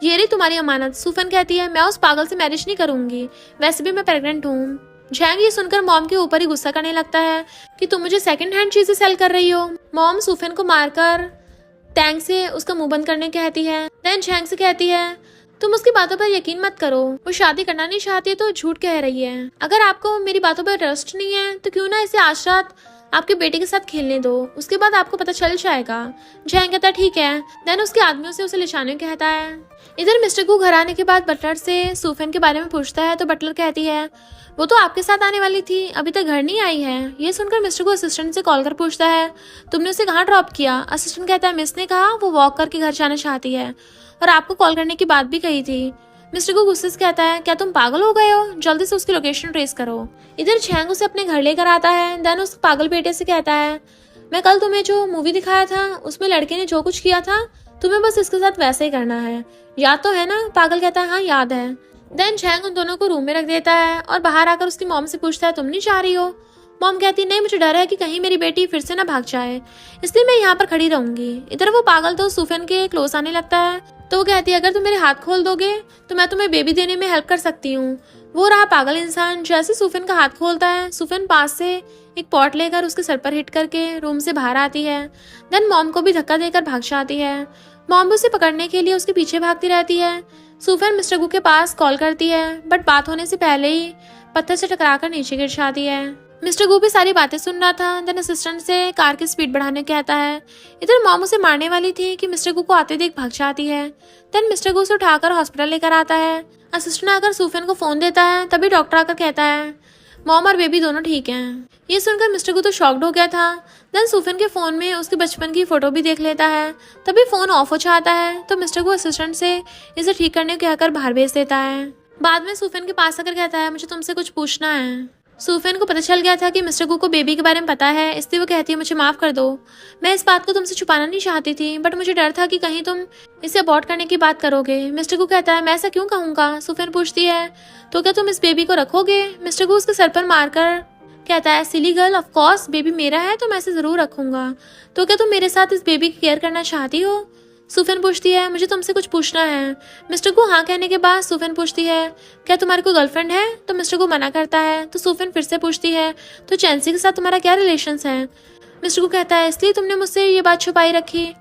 ये रही तुम्हारी अमानत। सूफन कहती है मैं उस पागल से मैरिज नहीं करूंगी, वैसे भी मैं प्रेग्नेंट हूँ। झैंग ये सुनकर मॉम के ऊपर ही गुस्सा करने लगता है कि तुम मुझे सेकंड हैंड चीजें सेल कर रही हो। मॉम सूफन को मारकर टैंक से उसका मुंह बंद करने कहती है। देन झैंग से कहती है तुम उसकी बातों पर यकीन मत करो, वो शादी करना नहीं चाहती है तो झूठ कह रही है। अगर आपको मेरी बातों पर ट्रस्ट नहीं है तो क्यों ना इसे आज रात आपके बेटे के साथ खेलने दो, उसके बाद आपको पता चल जाएगा। झैंग कहता है ठीक है। देन उसके आदमियों से उसे ले जाने को कहता है। इधर मिस्टर गू घर आने के बाद बटलर से सूफन के बारे में पूछता है तो बटलर कहती है वो तो आपके साथ आने वाली थी, अभी तक घर नहीं आई है। ये सुनकर मिस्टर गू असिस्टेंट से कॉल कर पूछता है तुमने उसे कहाँ ड्रॉप किया। असिस्टेंट कहता है मिस ने कहा वो वॉक करके घर जाना चाहती है और आपको कॉल करने की बात भी कही थी। मिस्टर गू गुस्से से कहता है क्या तुम पागल हो गए हो, जल्दी से उसकी लोकेशन ट्रेस करो। इधर झैंग उसे अपने घर लेकर आता है। देन उस पागल बेटे से कहता है मैं कल तुम्हें जो मूवी दिखाया था उसमें लड़के ने जो कुछ किया था तुम्हें बस इसके साथ वैसे ही करना है, याद तो है ना। पागल कहता है हाँ याद है। देन झैंग उन दोनों को रूम में रख देता है और बाहर आकर उसकी मॉम से पूछता है तुम नहीं जा रही हो। मॉम कहती नहीं, मुझे डर है कि कहीं मेरी बेटी फिर से ना भाग जाए, इसलिए मैं यहाँ पर खड़ी रहूंगी। इधर वो पागल तो सूफन के क्लोज आने लगता है तो वो कहती है अगर तुम मेरे हाथ खोल दोगे तो मैं तुम्हें बेबी देने में हेल्प कर सकती हूँ। वो रहा पागल इंसान। जैसे सूफन का हाथ खोलता है सूफन पास से एक पॉट लेकर उसके सर पर हिट करके रूम से बाहर आती है। देन मॉम को भी धक्का देकर भाग जाती है। मॉम उसे पकड़ने के लिए उसके पीछे भागती रहती है। सूफन मिस्टर गू के पास कॉल करती है बट बात होने से पहले ही पत्थर से टकराकर नीचे गिर जाती है। मिस्टर गू भी सारी बातें सुन रहा था। देन असिस्टेंट से कार की स्पीड बढ़ाने कहता है। इधर मॉम उसे मारने वाली थी कि मिस्टर गू को आते देख भाग जाती है। देन मिस्टर गू उसे उठाकर हॉस्पिटल लेकर आता है। असिस्टेंट आकर सूफन को फोन देता है। तभी डॉक्टर आकर कहता है मॉम और बेबी दोनों ठीक हैं। ये सुनकर मिस्टर गू तो शॉक्ड हो गया था। देन सूफन के फोन में उसके बचपन की फोटो भी देख लेता है। तभी फोन ऑफ हो जाता है तो मिस्टर गू असिस्टेंट से इसे ठीक करने को कहकर बाहर भेज देता है। बाद में सूफन के पास आकर कहता है मुझे तुमसे कुछ पूछना है। सूफन को पता चल गया था कि मिस्टर गू को बेबी के बारे में पता है, इसलिए वो कहती है मुझे माफ कर दो, मैं इस बात को तुमसे छुपाना नहीं चाहती थी बट मुझे डर था कि कहीं तुम इसे अबॉर्ट करने की बात करोगे। मिस्टर गू कहता है मैं ऐसा क्यों कहूँगा। सूफन पूछती है तो क्या तुम इस बेबी को रखोगे। मिस्टर गू उसके सर पर मारकर कहता है silly girl, of course baby मेरा है तो मैं इसे जरूर रखूंगा, तो क्या तुम मेरे साथ इस बेबी की केयर करना चाहती हो। सूफन पूछती है, मुझे तुमसे कुछ पूछना है। मिस्टर को हाँ कहने के बाद सूफन पूछती है, क्या तुम्हारी कोई गर्लफ्रेंड है? तो मिस्टर को मना करता है। तो सूफन फिर से पूछती है, तो चैंसी के साथ तुम्हारा क्या रिलेशंस है? मिस्टर को कहता है, इसलिए तुमने मुझसे ये बात छुपाई रखी?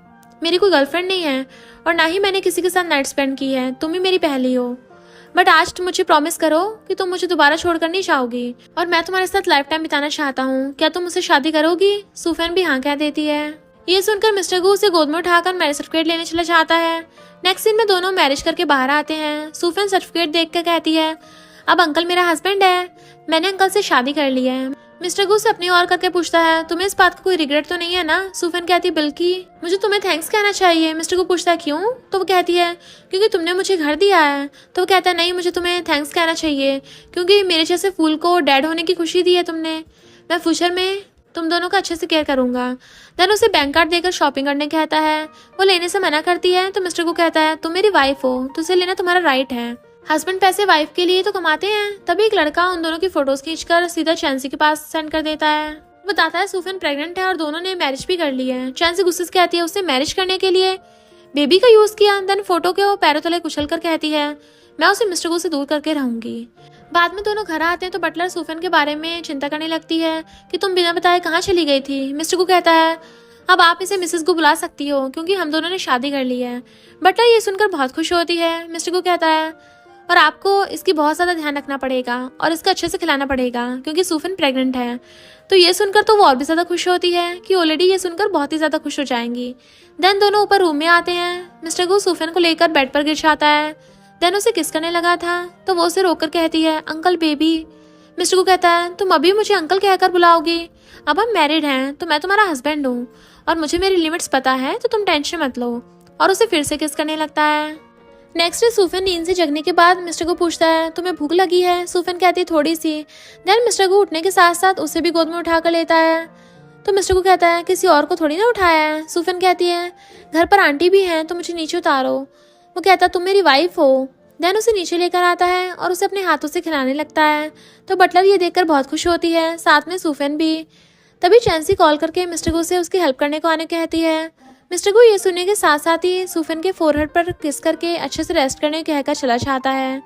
मेरी कोई गर्लफ्रेंड नहीं है और ना ही मैंने किसी के साथ नाइट स्पेंड की है, तुम ही मेरी पहली हो। बट आज तुम मुझे प्रॉमिस करो कि तुम मुझे दोबारा छोड़कर नहीं चाहोगी और मैं तुम्हारे साथ लाइफ टाइम बिताना चाहता हूँ। क्या तुम मुझसे शादी करोगी? सूफन भी हाँ कह देती है। ये सुनकर मिस्टर गू उसे गोद में उठाकर मैरिज सर्टिफिकेट लेने चला जाता है। नेक्स्ट सीन में दोनों मैरिज करके बाहर आते हैं। सूफन सर्टिफिकेट देख कर कहती है, अब अंकल मेरा हस्बैंड है, मैंने अंकल से शादी कर ली है। मिस्टर गू से अपनी और करके पूछता है, तुम्हें इस बात का कोई रिग्रेट तो नहीं है ना? सूफन कहती है, बल्कि मुझे तुम्हें थैंक्स कहना चाहिए। मिस्टर गू पूछता है, क्यों? तो वो कहती है, क्योंकि तुमने मुझे घर दिया है। तो वो कहता है, नहीं, मुझे तुम्हें थैंक्स कहना चाहिए क्योंकि मेरे जैसे फूल को डैड होने की खुशी दी है तुमने। मैं फ्यूचर में तुम दोनों का अच्छे से केयर करूंगा। देन उसे बैंक कार्ड देकर शॉपिंग करने कहता है। वो लेने से मना करती है तो मिस्टर को कहता है, तुम मेरी वाइफ हो तो उसे लेना तुम्हारा राइट है। हस्बैंड पैसे वाइफ के लिए तो कमाते हैं। तभी एक लड़का उन दोनों की फोटोज खींचकर सीधा चैंसी के पास सेंड कर देता है। बताता है सूफन प्रेग्नेंट है और दोनों ने मैरिज भी कर ली है। चैंसी गुस्से से कहती है, उससे मैरिज करने के लिए बेबी का यूज किया। देन फोटो के वो पैरों तले कुचल कर कहती है, मैं उसे मिस्टर को से दूर करके रहूंगी। बाद में दोनों घर आते हैं तो बटलर सूफन के बारे में चिंता करने लगती है कि तुम बिना बताए कहाँ चली गई थी। मिस्टर को कहता है, अब आप इसे मिसेस को बुला सकती हो क्योंकि हम दोनों ने शादी कर ली है। बटलर ये सुनकर बहुत खुश होती है। मिस्टर को कहता है, और आपको इसकी बहुत ज़्यादा ध्यान रखना पड़ेगा और इसका अच्छे से खिलाना पड़ेगा क्योंकि सूफन प्रेग्नेंट है। तो ये सुनकर तो वो और भी ज़्यादा खुश होती है कि ऑलरेडी ये सुनकर बहुत ही ज़्यादा खुश हो जाएंगी। देन दोनों ऊपर रूम में आते हैं। मिस्टर को सूफन को लेकर बेड पर गिर जाता है। देन उसे किस करने लगा था तो वो उसे रोककर कहती है, अंकल बेबी। मिस्टर को कहता है, तुम अभी मुझे अंकल कहकर बुलाओगी? अब हम मैरिड हैं तो मैं तुम्हारा हस्बैंड हूँ और मुझे मेरी लिमिट्स पता है, तो तुम टेंशन मत लो। और उसे फिर से किस करने लगता है। नेक्स्ट डे सूफन नींद से जगने के बाद मिस्टर को पूछता है, तुम्हें भूख लगी है? सूफन कहती है, थोड़ी सी। देन मिस्टर को उठने के साथ साथ उसे भी गोद में उठा कर लेता है। तो मिस्टर को कहता है, किसी और को थोड़ी ना उठाया है। सूफन कहती है, घर पर आंटी भी हैं तो मुझे नीचे उतारो। वो कहता है, तुम मेरी वाइफ हो। देन उसे नीचे लेकर आता है और उसे अपने हाथों से खिलाने लगता है। तो बटलर ये देखकर बहुत खुश होती है, साथ में सूफन भी। तभी चैंसी कॉल करके मिस्टर को से उसकी हेल्प करने को आने कहती है। मिस्टर को ये सुनने के साथ साथ ही सूफन के फोरहेड पर किस करके अच्छे से रेस्ट करने कहकर चला जाता है।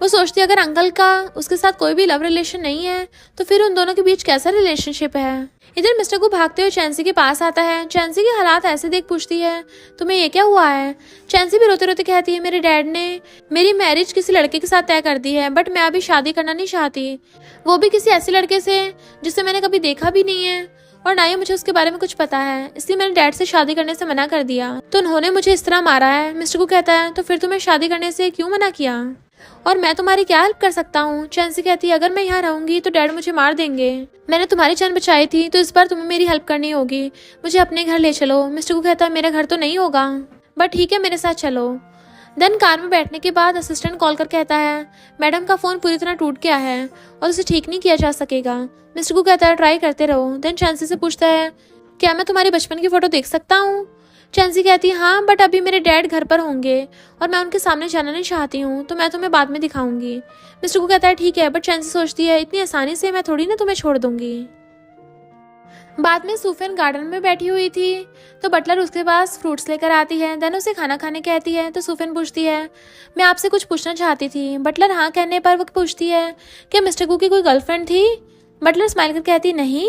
वो सोचती है, अगर अंकल का उसके साथ कोई भी लव रिलेशन नहीं है तो फिर उन दोनों के बीच कैसा रिलेशनशिप है। इधर मिस्टर को भागते हुए चैंसी के पास आता है। चैंसी के हालात ऐसे देख पूछती है, तुम्हें ये क्या हुआ है? चैंसी भी रोते रोते कहती है, मेरे डैड ने मेरी मैरिज किसी लड़के के साथ तय कर दी है, बट मैं अभी शादी करना नहीं चाहती, वो भी किसी ऐसे लड़के से जिसे मैंने कभी देखा भी नहीं है और ना ही मुझे उसके बारे में कुछ पता है, इसलिए मैंने डैड से शादी करने से मना कर दिया। तो उन्होंने मुझे इस तरह मारा है। मिस्टर को कहता है, तो फिर तुम्हें शादी करने से क्यों मना किया और मैं तुम्हारी क्या हेल्प कर सकता हूँ? चैंसी कहती है, अगर मैं यहाँ रहूंगी तो डैड मुझे मार देंगे। मैंने तुम्हारी जान बचाई थी तो इस बार तुम्हें मेरी हेल्प करनी होगी, मुझे अपने घर ले चलो। मिस्टर को कहता है, मेरा घर तो नहीं होगा, बट ठीक है मेरे साथ चलो। देन कार में बैठने के बाद असिस्टेंट कॉल कर कहता है, मैडम का फ़ोन पूरी तरह टूट गया है और उसे ठीक नहीं किया जा सकेगा। मिस्टर को कहता है, ट्राई करते रहो। देन चैंसी से पूछता है, क्या मैं तुम्हारी बचपन की फ़ोटो देख सकता हूँ? चैंसी कहती है, हाँ, बट अभी मेरे डैड घर पर होंगे और मैं उनके सामने जाना नहीं चाहती हूँ, तो मैं तुम्हें बाद में दिखाऊंगी। मिस्टर को कहता है, ठीक है, बट चैंसी सोचती है, इतनी आसानी से मैं थोड़ी ना तुम्हें छोड़ दूंगी। बाद में सूफन गार्डन में बैठी हुई थी तो बटलर उसके पास फ्रूट्स लेकर आती है। देन उसे खाना खाने कहती है तो सूफन पूछती है, मैं आपसे कुछ पूछना चाहती थी। बटलर हाँ कहने पर वो पूछती है, क्या मिस्टर कू की कोई गर्लफ्रेंड थी? बटलर स्माइल कर कहती, नहीं,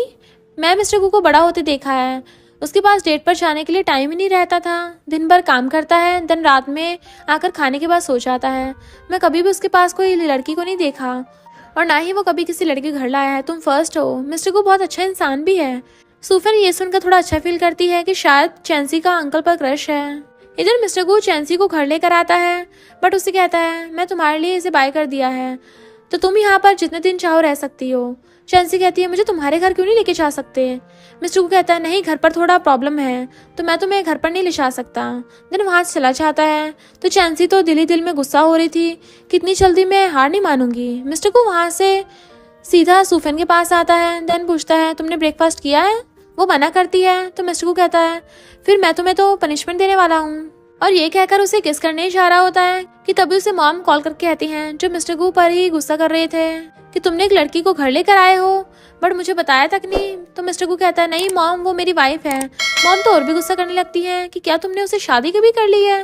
मैं मिस्टर कू को बड़ा होते देखा है, उसके पास डेट पर जाने के लिए टाइम ही नहीं रहता था, दिन भर काम करता है, दिन रात में आकर खाने के बाद सो जाता है। मैं कभी भी उसके पास कोई लड़की को नहीं देखा और ना ही वो कभी किसी लड़के के घर लाया है, तुम फर्स्ट हो। मिस्टर को बहुत अच्छा इंसान भी है। सूफन ये सुनकर थोड़ा अच्छा फील करती है कि शायद चैंसी का अंकल पर क्रश है। इधर मिस्टर को चैंसी को घर लेकर आता है, बट उसे कहता है, मैं तुम्हारे लिए इसे बाय कर दिया है तो तुम यहाँ पर जितने दिन चाहो रह सकती हो। चैंसी कहती है, मुझे तुम्हारे घर क्यों नहीं लेके जा सकते? मिस्टर को कहता है, नहीं, घर पर थोड़ा प्रॉब्लम है तो मैं तुम्हें घर पर नहीं ले जा सकता। देन वहाँ से चला जाता है। तो चैंसी तो दिल ही दिल में गुस्सा हो रही थी, कितनी जल्दी मैं हार नहीं मानूंगी। मिस्टर को वहाँ से सीधा सूफन के पास आता है। देन पूछता है, तुमने ब्रेकफास्ट किया है? वो मना करती है तो मिस्टर को कहता है, फिर मैं तुम्हें तो पनिशमेंट देने वाला हूँ। और ये कहकर उसे किस करने ही जा रहा होता है कि तभी उसे मॉम कॉल करके कहती हैं, जो मिस्टर गू पर ही गुस्सा कर रहे थे कि तुमने एक लड़की को घर लेकर आए हो बट मुझे बताया तक नहीं। तो मिस्टर गू कहता है, नहीं मॉम, वो मेरी वाइफ है। मॉम तो और भी गुस्सा करने लगती है कि क्या तुमने उसे शादी कभी कर ली है,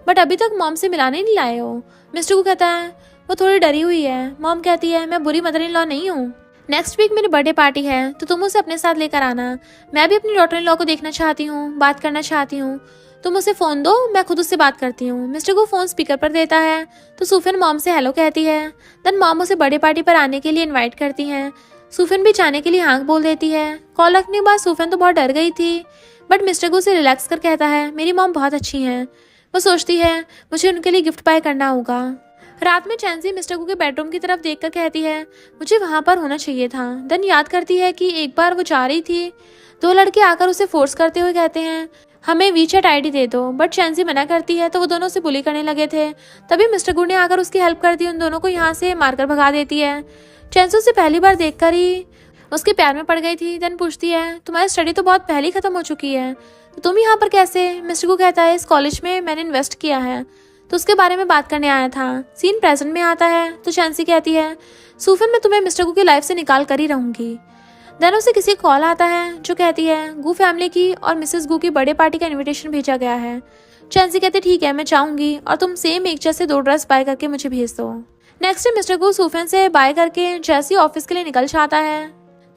बट अभी तक मॉम से मिलाने नहीं लाए हो। मिस्टर गू कहता है वो थोड़ी डरी हुई है। मॉम कहती है, मैं बुरी मदर इन लॉ नहीं हूँ। नेक्स्ट वीक मेरी बर्थडे पार्टी है तो तुम उसे अपने साथ लेकर आना। मैं भी अपनी डॉटर इन लॉ को देखना चाहती हूँ, बात करना चाहती हूँ। तुम उसे फोन दो, मैं खुद उससे बात करती हूँ। मिस्टर को फोन स्पीकर पर देता है तो सूफिन मॉम से हेलो कहती है। देन मॉम उसे बर्थडे पार्टी पर आने के लिए इनवाइट करती हैं। सूफिन भी जाने के लिए हाँ बोल देती है। कॉल रखने के बाद सूफिन तो बहुत डर गई थी बट मिस्टर को उसे रिलैक्स कर कहता है, मेरी मॉम बहुत अच्छी हैं। वो सोचती है मुझे उनके लिए गिफ्ट बाय करना होगा। रात में चैंसी मिस्टर गू के बेडरूम की तरफ देखकर कहती है, मुझे वहां पर होना चाहिए था। देन याद करती है कि एक बार वो जा रही थी, दो लड़के आकर उसे फोर्स करते हुए कहते हैं, हमें वीचैट आईडी दे दो। बट चैंसी मना करती है तो वो दोनों से बुली करने लगे थे। तभी मिस्टर गू ने आकर उसकी हेल्प कर दी, उन दोनों को यहाँ से मारकर भगा देती है। चैंसी उसे पहली बार देखकर ही उसके प्यार में पड़ गई थी। देन पूछती है, तुम्हारी स्टडी तो बहुत पहले ही खत्म हो चुकी है तो तुम यहाँ पर कैसे? मिस्टर गू कहता है, इस कॉलेज में मैंने इन्वेस्ट किया है तो उसके बारे में बात करने आया था। सीन प्रेजेंट में आता है तो चैंसी कहती है, सूफिन मैं तुम्हें मिस्टर गू की लाइफ से निकाल कर ही रहूंगी। देन उसे किसी कॉल आता है जो कहती है गू फैमिली की और मिसेस गू की बर्थडे पार्टी का इनविटेशन भेजा गया है। चैंसी कहते ठीक है मैं चाहूंगी और तुम सेम एक जैसे 2 ड्रेस बाय करके मुझे भेज दो। नेक्स्ट डे मिस्टर गू सूफिन से बाय करके जैसी ऑफिस के लिए निकल जाता है।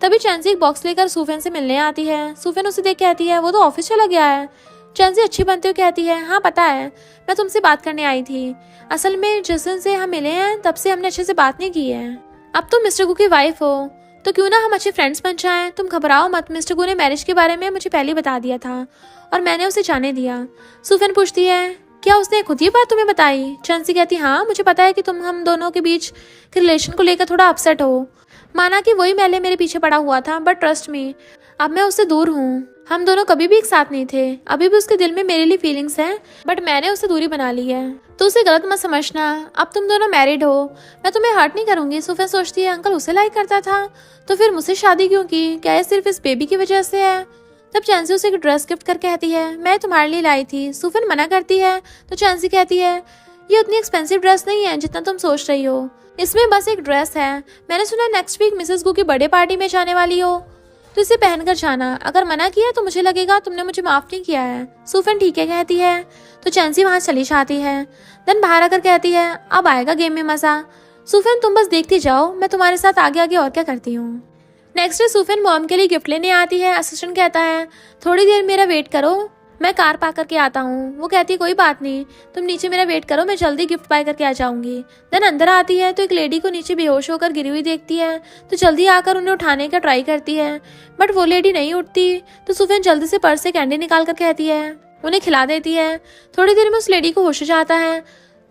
तभी चैंसी एक बॉक्स लेकर सूफिन से मिलने आती है। सूफिन उसे देख कहती है, वो तो ऑफिस चला गया है। चैंसी अच्छी बनते हुए कहती है, हाँ पता है, मैं तुमसे बात करने आई थी। असल में जिस दिन से हम मिले हैं तब से हमने अच्छे से बात नहीं की है। अब तुम मिस्टर गू की वाइफ हो तो क्यों ना हम अच्छे फ्रेंड्स बन जाएं। तुम घबराओ मत, मिस्टर गू ने मैरिज के बारे में मुझे पहले ही बता दिया था और मैंने उसे जाने दिया। सूफिन पूछती है, क्या उसने खुद ये बात तुम्हें बताई? चैंसी कहती, हाँ मुझे पता है कि तुम हम दोनों के बीच के रिलेशन को लेकर थोड़ा अपसेट हो। माना कि वही पहले मेरे पीछे पड़ा हुआ था बट ट्रस्ट मी, अब मैं उससे दूर हूँ। हम दोनों कभी भी एक साथ नहीं थे। अभी भी उसके दिल में मेरे लिए फीलिंग्स हैं बट मैंने उससे दूरी बना ली है, तो उसे गलत मत समझना। अब तुम दोनों मैरिड हो, मैं तुम्हें हर्ट नहीं करूंगी। सूफिन सोचती है, अंकल उसे लाइक करता था तो फिर मुझसे शादी क्यों की? क्या ये सिर्फ इस बेबी की वजह से है? तब चैंसी उसे एक ड्रेस गिफ्ट कर कहती है, मैं तुम्हारे लिए लाई थी। सूफिन मना करती है तो चैंसी कहती है, ये उतनी एक्सपेंसिव ड्रेस नहीं है जितना तुम सोच रही हो, इसमें बस एक ड्रेस है। मैंने सुना नेक्स्ट वीक मिसेस गू की बर्थडे पार्टी में जाने वाली हो तो इसे पहनकर जाना। अगर मना किया तो मुझे लगेगा तुमने मुझे माफ नहीं किया है। सूफिन ठीक है कहती है तो चैंसी वहां चली जाती है। देन बाहर आकर कहती है, अब आएगा गेम में मजा। सूफिन तुम बस देखती जाओ, मैं तुम्हारे साथ आगे आगे और क्या करती हूँ। नेक्स्ट डे सूफिन मॉम के लिए गिफ्ट लेने आती है। असिस्टेंट कहता है, थोड़ी देर मेरा वेट करो, मैं कार पार्क करके आता हूँ। वो कहती है, कोई बात नहीं, तुम नीचे मेरा वेट करो, मैं जल्दी गिफ्ट बाय करके आ जाऊंगी। देन अंदर आती है तो एक लेडी को नीचे बेहोश होकर गिरी हुई देखती है तो जल्दी आकर उन्हें उठाने का ट्राई करती है बट वो लेडी नहीं उठती। तो सूफिन जल्दी से पर्स से कैंडी निकाल कर कहती है, उन्हें खिला देती है। थोड़ी देर में उस लेडी को होश जाता है।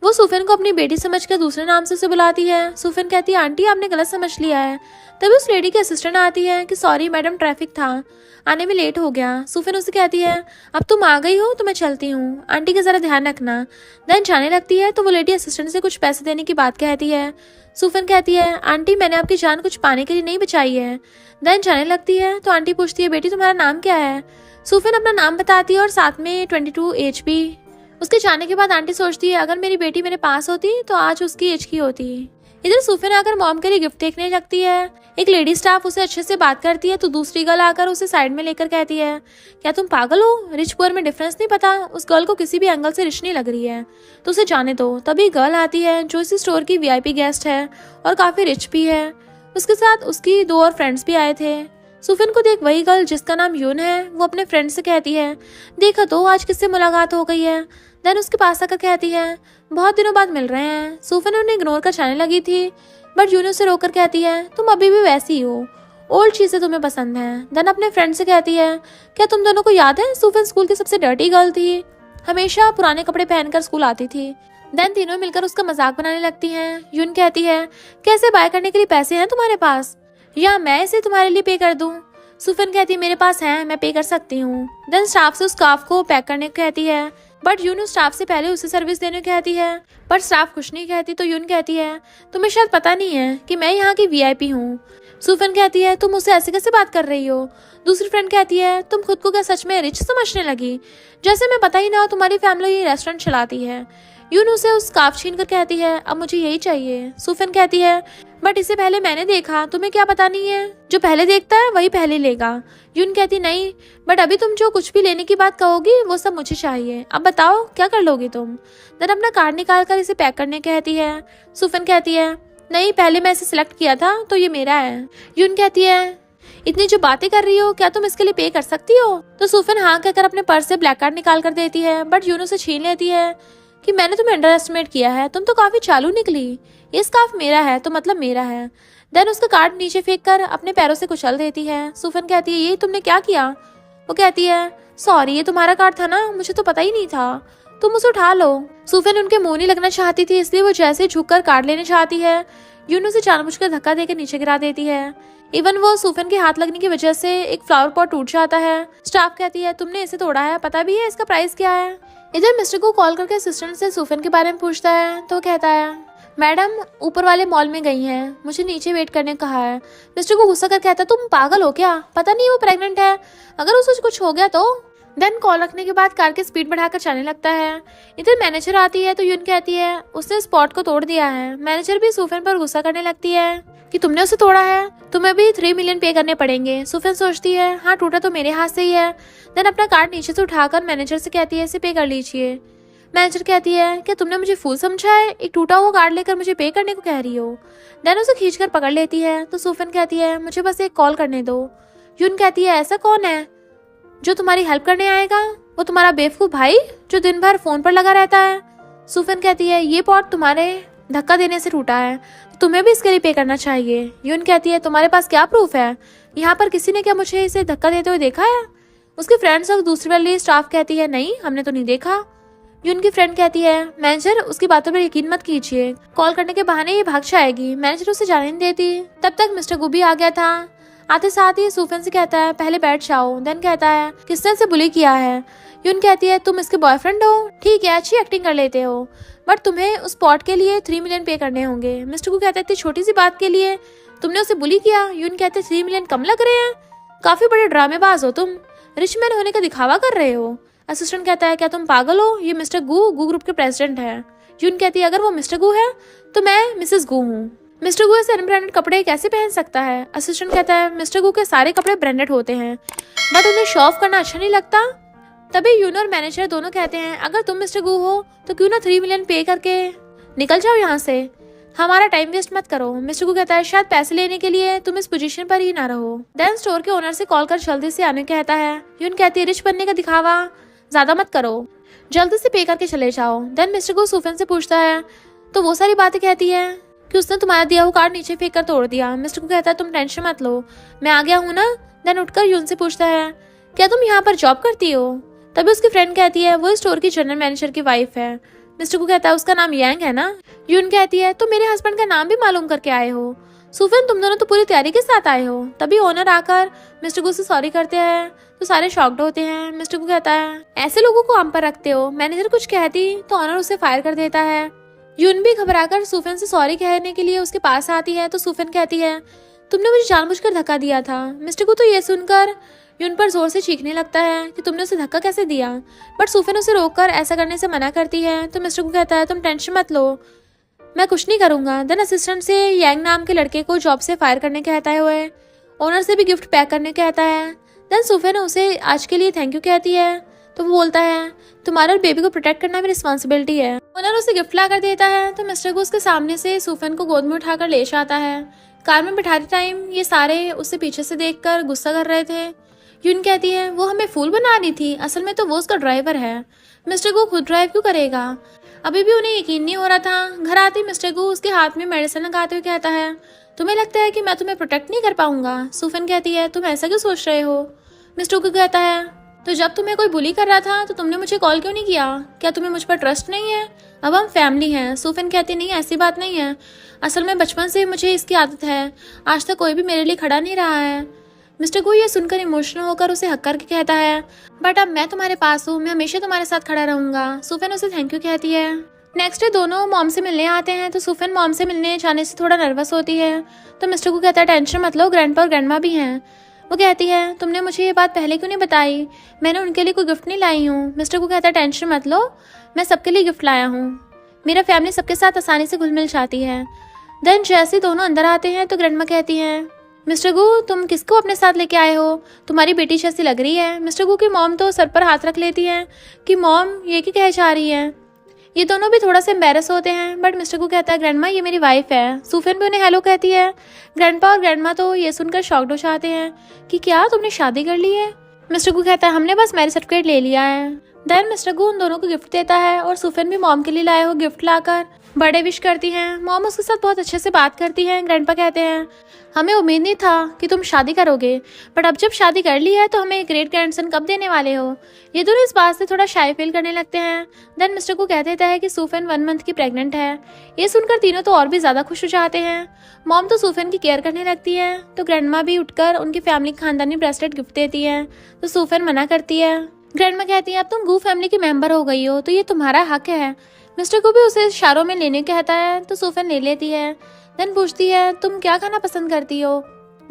वो सूफिन को अपनी बेटी समझकर दूसरे नाम से उसे बुलाती है। सूफिन कहती है, आंटी आपने गलत समझ लिया है। तभी उस लेडी की असिस्टेंट आती है कि सॉरी मैडम, ट्रैफिक था, आने में लेट हो गया। सूफिन उसे कहती है, अब तुम आ गई हो तो मैं चलती हूँ, आंटी का जरा ध्यान रखना। देन जाने लगती है तो वो लेडी असिस्टेंट से कुछ पैसे देने की बात कहती है। सूफिन कहती है, आंटी मैंने आपकी जान कुछ पाने के लिए नहीं बचाई है। देन जाने लगती है तो आंटी पूछती है, बेटी तुम्हारा नाम क्या है? सूफिन अपना नाम बताती है और साथ में 22 एज भी। उसके जाने के बाद आंटी सोचती है, अगर मेरी बेटी मेरे पास होती तो आज उसकी एज की होती। इधर सूफिन आकर मॉम के लिए गिफ्ट देखने लगती है। एक लेडी स्टाफ उसे अच्छे से बात करती है तो दूसरी गर्ल आकर उसे साइड में लेकर कहती है, क्या तुम पागल हो? रिच पुअर में डिफरेंस नहीं पता? उस गर्ल को किसी भी एंगल से रिच नहीं लग रही है तो उसे जाने दो। तभी गर्ल आती है जो इस स्टोर की वीआईपी गेस्ट है और काफी रिच भी है। उसके साथ उसकी 2 और फ्रेंड्स भी आए थे। सूफिन को देख वही गर्ल जिसका नाम यून है वो अपने फ्रेंड से कहती है, देखा तो आज किससे मुलाकात हो गई है। देन उसके पास आकर कहती है, बहुत दिनों बाद मिल रहे हैं। सूफिन उन्हें इग्नोर कर जाने लगी थी बट यून उसे रोककर कहती है, तुम अभी भी वैसी हो, ओल्ड चीजें तुम्हें पसंद हैं। देन अपने फ्रेंड से कहती है, क्या तुम दोनों को याद है सूफिन स्कूल की सबसे डर्टी गर्ल थी, हमेशा पुराने कपड़े पहनकर स्कूल आती थी। देन तीनों मिलकर उसका मजाक बनाने लगती हैं। यून कहती है, कैसे बाय करने के लिए पैसे हैं तुम्हारे पास या मैं इसे तुम्हारे लिए पे कर दूं? सूफिन कहती है, मेरे पास है, मैं पे कर सकती हूँ। देन स्टाफ से उस स्कार्फ को पैक करने को कहती है बट यून स्टाफ से पहले उसे सर्विस देने को कहती है बट स्टाफ कुछ नहीं कहती। तो यून कहती है, तुम्हें शायद पता नहीं है कि मैं यहाँ की वीआईपी हूँ, सूफन कहती है तुम मुझसे ऐसे कैसे बात कर रही हो। दूसरी फ्रेंड कहती है तुम खुद को क्या सच में रिच समझने लगी, जैसे मैं पता ही ना हो तुम्हारी फैमिली ये रेस्टोरेंट चलाती है। यून उसे उस स्कार्फ छीन कर कहती है अब मुझे यही चाहिए। सूफन कहती है बट इसे पहले मैंने देखा, तुम्हें क्या पता नहीं है, जो पहले देखता है वही पहले लेगा। यून कहती नहीं, बट अभी तुम जो कुछ भी लेने की बात कहोगी वो सब मुझे चाहिए, अब बताओ क्या कर लोगी तुम। देन अपना कार्ड निकाल कर इसे पैक करने कहती है। सूफन कहती है नहीं, पहले मैं इसे सिलेक्ट किया था तो ये मेरा है। यून कहती है इतनी जो बातें कर रही हो क्या तुम इसके लिए पे कर सकती हो। तो सूफन हाँ कहकर अपने पर्स से ब्लैक कार्ड निकाल कर देती है, बट यून उसे छीन लेती है कि मैंने तुम्हें अंडर एस्टिमेट किया है, तुम तो काफी चालू निकली, ये स्कार्फ मेरा है तो मतलब मेरा है। देन उसका कार्ड नीचे फेंक कर अपने पैरों से कुचल देती है। सूफन कहती है ये तुमने क्या किया। वो कहती है सॉरी, ये तुम्हारा कार्ड था ना, मुझे तो पता ही नहीं था, तुम उसे उठा लो। सूफन उनके मुंह नहीं लगना चाहती थी, इसलिए वो जैसे झुककर कार्ड लेने चाहती है, यून उसे जानबूझकर धक्का देकर नीचे गिरा देती है। इवन वो सूफन के हाथ लगने की वजह से एक फ्लावर पॉट टूट जाता है। स्टाफ कहती है तुमने इसे तोड़ा है, पता भी है इसका प्राइस क्या है। इधर मिस्टर को कॉल करके असिस्टेंट से सूफन के बारे में पूछता है तो कहता है मैडम ऊपर वाले मॉल में गई हैं, मुझे नीचे वेट करने कहा है। मिस्टर को गुस्सा कर कहता है तुम पागल हो क्या, पता नहीं वो प्रेग्नेंट है, अगर उसे कुछ हो गया तो। देन कॉल रखने के बाद कार की स्पीड बढ़ाकर चलने लगता है। इधर मैनेजर आती है तो यून कहती है उसने स्पॉट को तोड़ दिया है। मैनेजर भी सूफन पर गुस्सा करने लगती है कि तुमने उसे तोड़ा है, तुम्हें भी 3 मिलियन पे करने पड़ेंगे। सूफन सोचती है हाँ टूटा तो मेरे हाथ से ही है। देन अपना कार्ड नीचे से उठाकर मैनेजर से कहती है इसे पे कर लीजिए। मैनेजर कहती है क्या तुमने मुझे फूल समझा है, एक टूटा हुआ कार्ड लेकर मुझे पे करने को कह रही हो। देन उसे खींचकर पकड़ लेती है तो सूफन कहती है मुझे बस एक कॉल करने दो। यून कहती है ऐसा कौन है जो तुम्हारी हेल्प करने आएगा, वो तुम्हारा बेवकूफ भाई जो दिन भर फोन पर लगा रहता है। सूफन कहती है ये पॉट तुम्हारे धक्का देने से टूटा है, तो तुम्हें भी इसके लिए पे करना चाहिए। यून कहती है तुम्हारे पास क्या प्रूफ है, यहाँ पर किसी ने क्या मुझे इसे धक्का देते हुए देखा है। उसके फ्रेंड्स और दूसरी वाली स्टाफ कहती है नहीं हमने तो नहीं देखा। यून की फ्रेंड कहती है मैनेजर उसकी बातों पर यकीन मत कीजिए, कॉल करने के बहाने ये भाग जाएगी। मैनेजर उसे जाने नहीं देती। तब तक मिस्टर गुबी आ गया था। आते साथ ही सूफन से कहता है पहले बैठ जाओ। देन कहता है किसने इसे बुली किया है। यून कहती है तुम इसके बॉयफ्रेंड हो, ठीक है अच्छी एक्टिंग कर लेते हो, बट तुम्हें उस पॉट के लिए 3 मिलियन पे करने होंगे। मिस्टर को कहता है इतनी छोटी सी बात के लिए तुमने उसे बुली किया। यून कहते हैं 3 मिलियन कम लग रहे हैं, काफी बड़े ड्रामेबाज हो तुम, रिच मैन होने का दिखावा कर रहे हो। असिस्टेंट कहता है क्या तुम पागल हो, ये मिस्टर गू ग्रुप के प्रेसिडेंट है। यून कहती है अगर वो मिस्टर गू है तो मैं मिसेस गू हूँ, मिस्टर गू ऐसे अनब्रांडेड कपड़े कैसे पहन सकता है। असिस्टेंट कहता है मिस्टर गू के सारे कपड़े ब्रांडेड होते हैं, बट उन्हें शो ऑफ करना अच्छा नहीं लगता। तभी यून और मैनेजर दोनों कहते हैं अगर तुम मिस्टर गू हो तो क्यों ना 3 मिलियन पे करके निकल जाओ यहाँ से, हमारा टाइम वेस्ट मत करो। मिस्टर गू कहता है शायद पैसे लेने के लिए तुम इस पोजीशन पर ही ना रहो। देन स्टोर के ओनर से कॉल कर जल्दी से आने कहता है। यून कहती है रिच बनने का दिखावा ज्यादा मत करो, जल्दी से पे करके चले जाओ। देन मिस्टर गू सूफन से पूछता है तो वो सारी बातें कहती है कि उसने तुम्हारा दिया हुआ कार्ड नीचे फेंक कर तोड़ दिया। मिस्टर को कहता है तुम टेंशन मत लो, मैं आ गया हूँ ना। देन उठकर यून से पूछता है क्या तुम यहाँ पर जॉब करती हो। तभी उसकी फ्रेंड कहती है वो स्टोर की जनरल मैनेजर की वाइफ है। मिस्टर को कहता है उसका नाम यांग है ना। यून कहती है तो मेरे हस्बैंड का नाम भी मालूम करके आए हो। सूफन तुम दोनों तो पूरी तैयारी के साथ आए हो। तभी ओनर आकर मिस्टर को से सॉरी करते हैं तो सारे शॉक्ड होते हैं। मिस्टर को कहता है ऐसे लोगों को काम पर रखते हो। मैनेजर कुछ कहती तो ओनर उसे फायर कर देता है। यून भी घबराकर सूफन से सॉरी कहने के लिए उसके पास आती है तो सूफन कहती है तुमने मुझे जानबूझकर धक्का दिया था। मिस्टर को तो ये सुनकर यून पर जोर से चीखने लगता है कि तुमने उसे धक्का कैसे दिया, बट सूफन उसे रोककर ऐसा करने से मना करती है। तो मिस्टर को कहता है तुम टेंशन मत लो, मैं कुछ नहीं करूंगा। देन असिस्टेंट से यांग नाम के लड़के को जॉब से फायर करने कहता है हुए, ओनर से भी गिफ्ट पैक करने कहता है। देन सूफन उसे आज के लिए थैंक यू कहती है तो वो बोलता है तुम्हारे और बेबी को प्रोटेक्ट करना मेरी रिस्पॉन्सिबिलिटी है। ओनर उसे गिफ्ट ला कर देता है तो मिस्टर को उसके सामने से सूफन को गोद में उठाकर ले जाता है। कार में बिठाते टाइम ये सारे उससे पीछे से देखकर गुस्सा कर रहे थे। यून कहती है वो हमें फूल बना रही थी, असल में तो वो उसका ड्राइवर है, मिस्टर को खुद ड्राइव क्यों करेगा। अभी भी उन्हें यकीन नहीं हो रहा था। घर आते मिस्टर को उसके हाथ में मेडिसिन लगाते हुए कहता है तुम्हें लगता है कि मैं तुम्हें प्रोटेक्ट नहीं कर पाऊंगा। सूफन कहती है तुम ऐसा क्यों सोच रहे हो। मिस्टर को कहता है तो जब तुम्हें कोई बुली कर रहा था तो तुमने मुझे कॉल क्यों नहीं किया, क्या तुम्हें मुझ पर ट्रस्ट नहीं है, अब हम फैमिली हैं। सूफन कहती नहीं ऐसी बात नहीं है, असल में बचपन से मुझे इसकी आदत है, आज तक कोई भी मेरे लिए खड़ा नहीं रहा है। मिस्टर को ये सुनकर इमोशनल होकर उसे हक करके कहता है बट अब मैं तुम्हारे पास हूँ, मैं हमेशा तुम्हारे साथ खड़ा रहूंगा। सूफन उसे थैंक यू कहती है। नेक्स्ट डे दोनों मॉम से मिलने आते हैं तो सुफिन मॉम से मिलने जाने से थोड़ा नर्वस होती है। तो मिस्टर गू कहता है टेंशन मत लो, ग्रैंडपा और ग्रैंडमा भी हैं। वो कहती है तुमने मुझे ये बात पहले क्यों नहीं बताई, मैंने उनके लिए कोई गिफ्ट नहीं लाई हूँ। मिस्टर गू कहता है टेंशन मत लो, मैं सबके लिए गिफ्ट लाया हूँ, मेरा फैमिली सबके साथ आसानी से घुल मिल जाती है। देन जैसे दोनों अंदर आते हैं तो ग्रैंडमा कहती हैं मिस्टर गू तुम किसको अपने साथ लेके आए हो, तुम्हारी बेटी जैसी लग रही है। मिस्टर गू की मॉम तो सर पर हाथ रख लेती है कि मॉम ये क्या कह जा रही है। ये दोनों भी थोड़ा सा एम्बेरस होते हैं बट मिस्टर गू कहता है ग्रैंडमा ये मेरी वाइफ है। सुफिन भी उन्हें हेलो कहती है। ग्रैंडपा और ग्रैंडमा तो ये सुनकर शॉक्ड हो जाते हैं कि क्या तुमने शादी कर ली है। मिस्टर गू कहता है हमने बस मैरिज सर्टिफिकेट ले लिया है। देन मिस्टर गू उन दोनों को गिफ्ट देता है और सुफिन भी मॉम के लिए लाए हो गिफ्ट लाकर बर्थडे विश करती हैं। मॉम उसके साथ बहुत अच्छे से बात करती हैं। ग्रैंडपा कहते हैं हमें उम्मीद नहीं था कि तुम शादी करोगे, बट अब जब शादी कर ली है तो हमें ग्रेट ग्रैंडसन कब देने वाले हो। ये दोनों इस बात से थोड़ा शाय फील करने लगते हैं। देन मिस्टर को कह देता है कि सुफिन 1 मंथ की प्रेग्नेंट है। ये सुनकर तीनों तो और भी ज्यादा खुश हो जाते हैं। मॉम तो सुफिन की केयर करने लगती है तो ग्रैंडमा भी उठकर उनकी फैमिली खानदानी ब्रेसलेट गिफ्ट देती है तो सुफिन मना करती है। ग्रैंडमा कहती है अब तुम गू फैमिली की मेंबर हो गई हो तो ये तुम्हारा हक है। मिस्टर को भी उसे इशारों में लेने कहता है तो सुफिन ले लेती है। देन पूछती है तुम क्या खाना पसंद करती हो,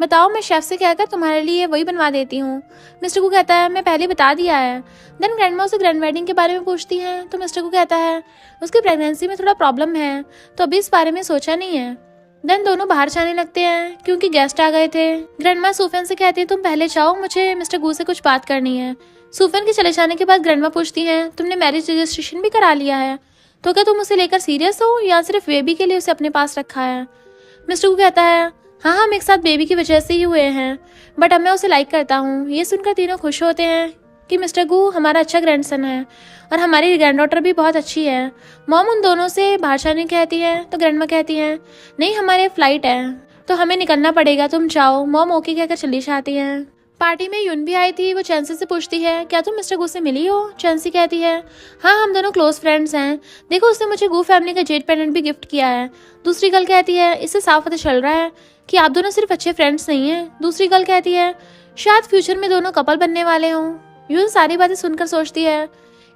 बताओ मैं शेफ से कहकर तुम्हारे लिए वही बनवा देती हूँ। मिस्टर को कहता है मैं पहले बता दिया है। देन ग्रैंडमा उसे ग्रैंड वेडिंग के बारे में पूछती है तो मिस्टर को कहता है उसकी प्रेगनेंसी में थोड़ा प्रॉब्लम है तो अभी इस बारे में सोचा नहीं है। देन दोनों बाहर जाने लगते हैं क्योंकि गेस्ट आ गए थे। ग्रैंडमा सुफिन से कहती है तुम पहले जाओ, मुझे मिस्टर गू से कुछ बात करनी है। सुफिन के चले जाने के बाद ग्रैंडमा पूछती है तुमने मैरिज रजिस्ट्रेशन भी करा लिया है, तो क्या तुम उसे लेकर सीरियस हो या सिर्फ बेबी के लिए उसे अपने पास रखा है। मिस्टर गू कहता है हाँ हम एक साथ बेबी की वजह से ही हुए हैं, बट अब मैं उसे लाइक करता हूँ। ये सुनकर तीनों खुश होते हैं कि मिस्टर गू हमारा अच्छा ग्रैंडसन है और हमारी ग्रैंड डॉटर भी बहुत अच्छी है। मॉम उन दोनों से बाहर जाने कहती है तो ग्रैंडमा कहती है नहीं हमारे फ्लाइट है तो हमें निकलना पड़ेगा, तुम जाओ। मॉम ओके कहकर चली जाती है। पार्टी में यून भी आई थी। वो चैंसी से पूछती है क्या तुम मिस्टर गू से मिली हो। चैंसी कहती है हाँ हम दोनों क्लोज फ्रेंड्स हैं, देखो उसने मुझे गू फैमिली का जेड पेंडेंट भी गिफ्ट किया है। दूसरी गर्ल कहती है इससे साफ पता चल रहा है कि आप दोनों सिर्फ अच्छे फ्रेंड्स नहीं हैं। दूसरी गर्ल कहती है शायद फ्यूचर में दोनों कपल बनने वाले हों। यून सारी बातें सुनकर सोचती है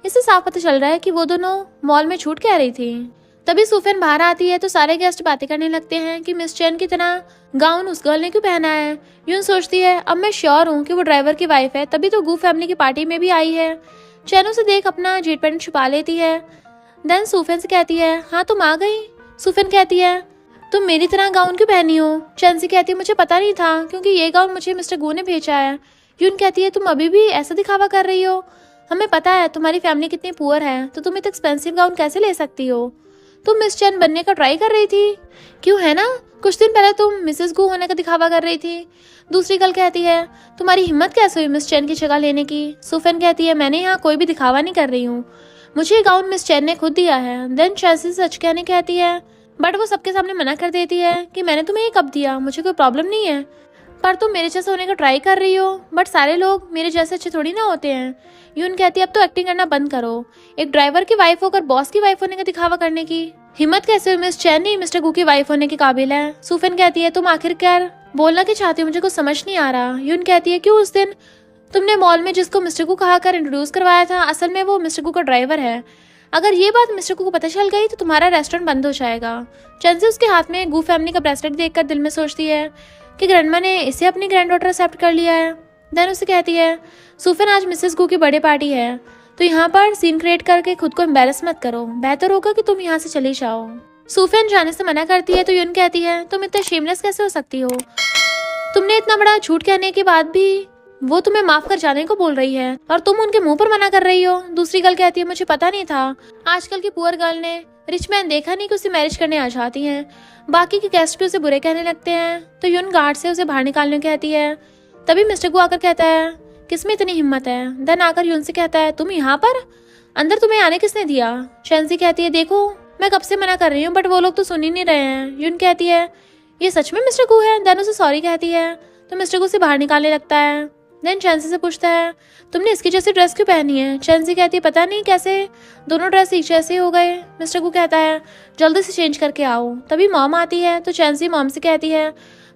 इससे साफ पता चल रहा है कि वो दोनों मॉल में झूठ कह रही थी। तभी सुफिन बाहर आती है तो सारे गेस्ट बातें करने लगते हैं कि मिस चैन की तरह गाउन उस गर्ल ने क्यों पहना है। यून सोचती है अब मैं श्योर हूँ कि वो ड्राइवर की वाइफ है, तभी तो गू फैमिली की पार्टी में भी आई है। चैन उसे देख अपना जेट पेंडेंट छुपा लेती है। देन सुफिन से कहती है हाँ तुम आ गई। सुफिन कहती है तुम मेरी तरह गाउन क्यों पहनी हो। चैन से कहती है मुझे पता नहीं था क्योंकि ये गाउन मुझे मिस्टर गू ने भेजा है। यून कहती है तुम अभी भी ऐसा दिखावा कर रही हो, हमें पता है तुम्हारी फैमिली कितनी पुअर है तो तुम इतना एक्सपेंसिव गाउन कैसे ले सकती हो। तुम मिस चैन बनने का ट्राई कर रही थी क्यों, है ना, कुछ दिन पहले तुम मिसेस गू होने का दिखावा कर रही थी। दूसरी गर्ल कहती है तुम्हारी हिम्मत कैसे हुई मिस चैन की जगह लेने की। सुफिन कहती है मैंने यहाँ कोई भी दिखावा नहीं कर रही हूँ, मुझे ये गाउन मिस चैन ने खुद दिया है। देन चैंसी सच कहने कहती है बट वो सबके सामने मना कर देती है कि मैंने तुम्हें ये कब दिया, मुझे कोई प्रॉब्लम नहीं है, पर तुम मेरे जैसे होने का ट्राई कर रही हो, बट सारे लोग मेरे जैसे अच्छे थोड़ी ना होते हैं। यून कहती है अब तो एक्टिंग करना बंद करो, एक ड्राइवर की वाइफ होकर बॉस की वाइफ होने का दिखावा करने की हिम्मत कैसे हुई मिस चैन नहीं मिस्टर गू की वाइफ होने के काबिल है। सुफिन कहती है तुम आखिरकार बोलना क्या चाहती हो, मुझे कुछ समझ नहीं आ रहा। यून कहती है क्यों उस दिन तुमने मॉल में जिसको मिस्टर गू कहा कर इंट्रोड्यूस करवाया था असल में वो मिस्टर गू का ड्राइवर है, अगर ये बात मिस्टर गू को पता चल गई तो तुम्हारा रेस्टोरेंट बंद हो जाएगा। चैंसी उसके हाथ में गू फैमिली का ब्रेसलेट देखकर दिल में सोचती है कि ग्रैंडमा ने इसे अपनी ग्रैंड डॉटर एक्सेप्ट कर लिया है। देन उसे कहती है सुफिन आज मिसेस गू की बर्थडे पार्टी है तो यहाँ पर सीन क्रिएट करके खुद को एम्बेरस मत करो, बेहतर होगा कि तुम यहाँ से चली जाओ। सुफिन जाने से मना करती है तो यून कहती है तुम इतना शेमलेस कैसे हो सकती हो, तुमने इतना बड़ा झूठ कहने के बाद भी वो तुम्हें माफ कर जाने को बोल रही है और तुम उनके मुंह पर मना कर रही हो। दूसरी गर्ल कहती है मुझे पता नहीं था, आजकल की पुअर गर्ल ने रिच मैन देखा नहीं कि उसे मैरिज करने आ जाती हैं। बाकी के गेस्ट भी उसे बुरे कहने लगते हैं तो यून गार्ड से उसे बाहर निकालने कहती है। तभी मिस्टर गू आकर कहता है किसमें इतनी हिम्मत है। देन आकर यून से कहता है तुम यहाँ पर, अंदर तुम्हें आने किसने दिया। चैंसी कहती है देखो मैं कब से मना कर रही हूँ बट वो लोग तो सुन ही नहीं रहे हैं। यून कहती है ये सच में मिस्टर गू है। देन उसे सॉरी कहती है तो मिस्टर गू से बाहर निकालने लगता है। देन चैंसी से पूछता है तुमने इसकी जैसी ड्रेस क्यों पहनी है। चैंसी कहती है पता नहीं कैसे दोनों ड्रेस एक जैसे हो गए। मिस्टर गू कहता है जल्दी से चेंज करके आओ। तभी मॉम आती है तो चैंसी मॉम से कहती है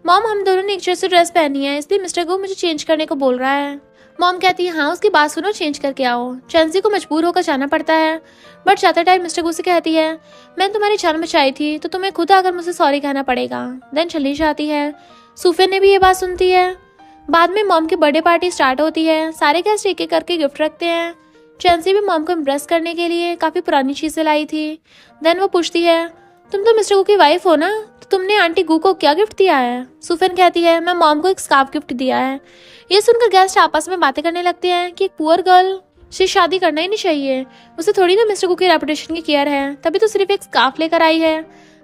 मॉम हम दोनों ने एक जैसी ड्रेस पहनी है इसलिए मिस्टर गू मुझे चेंज करने को बोल रहा है। मॉम कहती है हाँ उसकी बात सुनो, चेंज करके आओ। चेंसी को मजबूर होकर जाना पड़ता है, बट जाते टाइम मिस्टर गू से कहती है मैंने तुम्हारी जान बचाई थी तो तुम्हें खुद आकर मुझसे सॉरी कहना पड़ेगा। देन चली जाती है। सूफिन ने भी ये बात सुनती है। बाद में मॉम की बर्थडे पार्टी स्टार्ट होती है। सारे गेस्ट एक एक करके गिफ्ट रखते हैं। चेंसी भी मॉम को इम्प्रेस करने के लिए काफ़ी पुरानी चीज़ें लाई थी। देन वो पूछती है तुम तो मिस्टर गू की वाइफ हो ना, तो तुमने आंटी गू को क्या गिफ्ट दिया है? सूफिन कहती है मैं मॉम को एक स्कार्फ गिफ्ट दिया है। ये सुनकर गेस्ट आपस में बातें करने लगते हैं कि एक पुअर गर्ल से शादी करना ही नहीं चाहिए, उसे थोड़ी ना मिस्टर गू की रेपुटेशन की केयर है, तभी तो सिर्फ एक स्कार्फ लेकर आई है।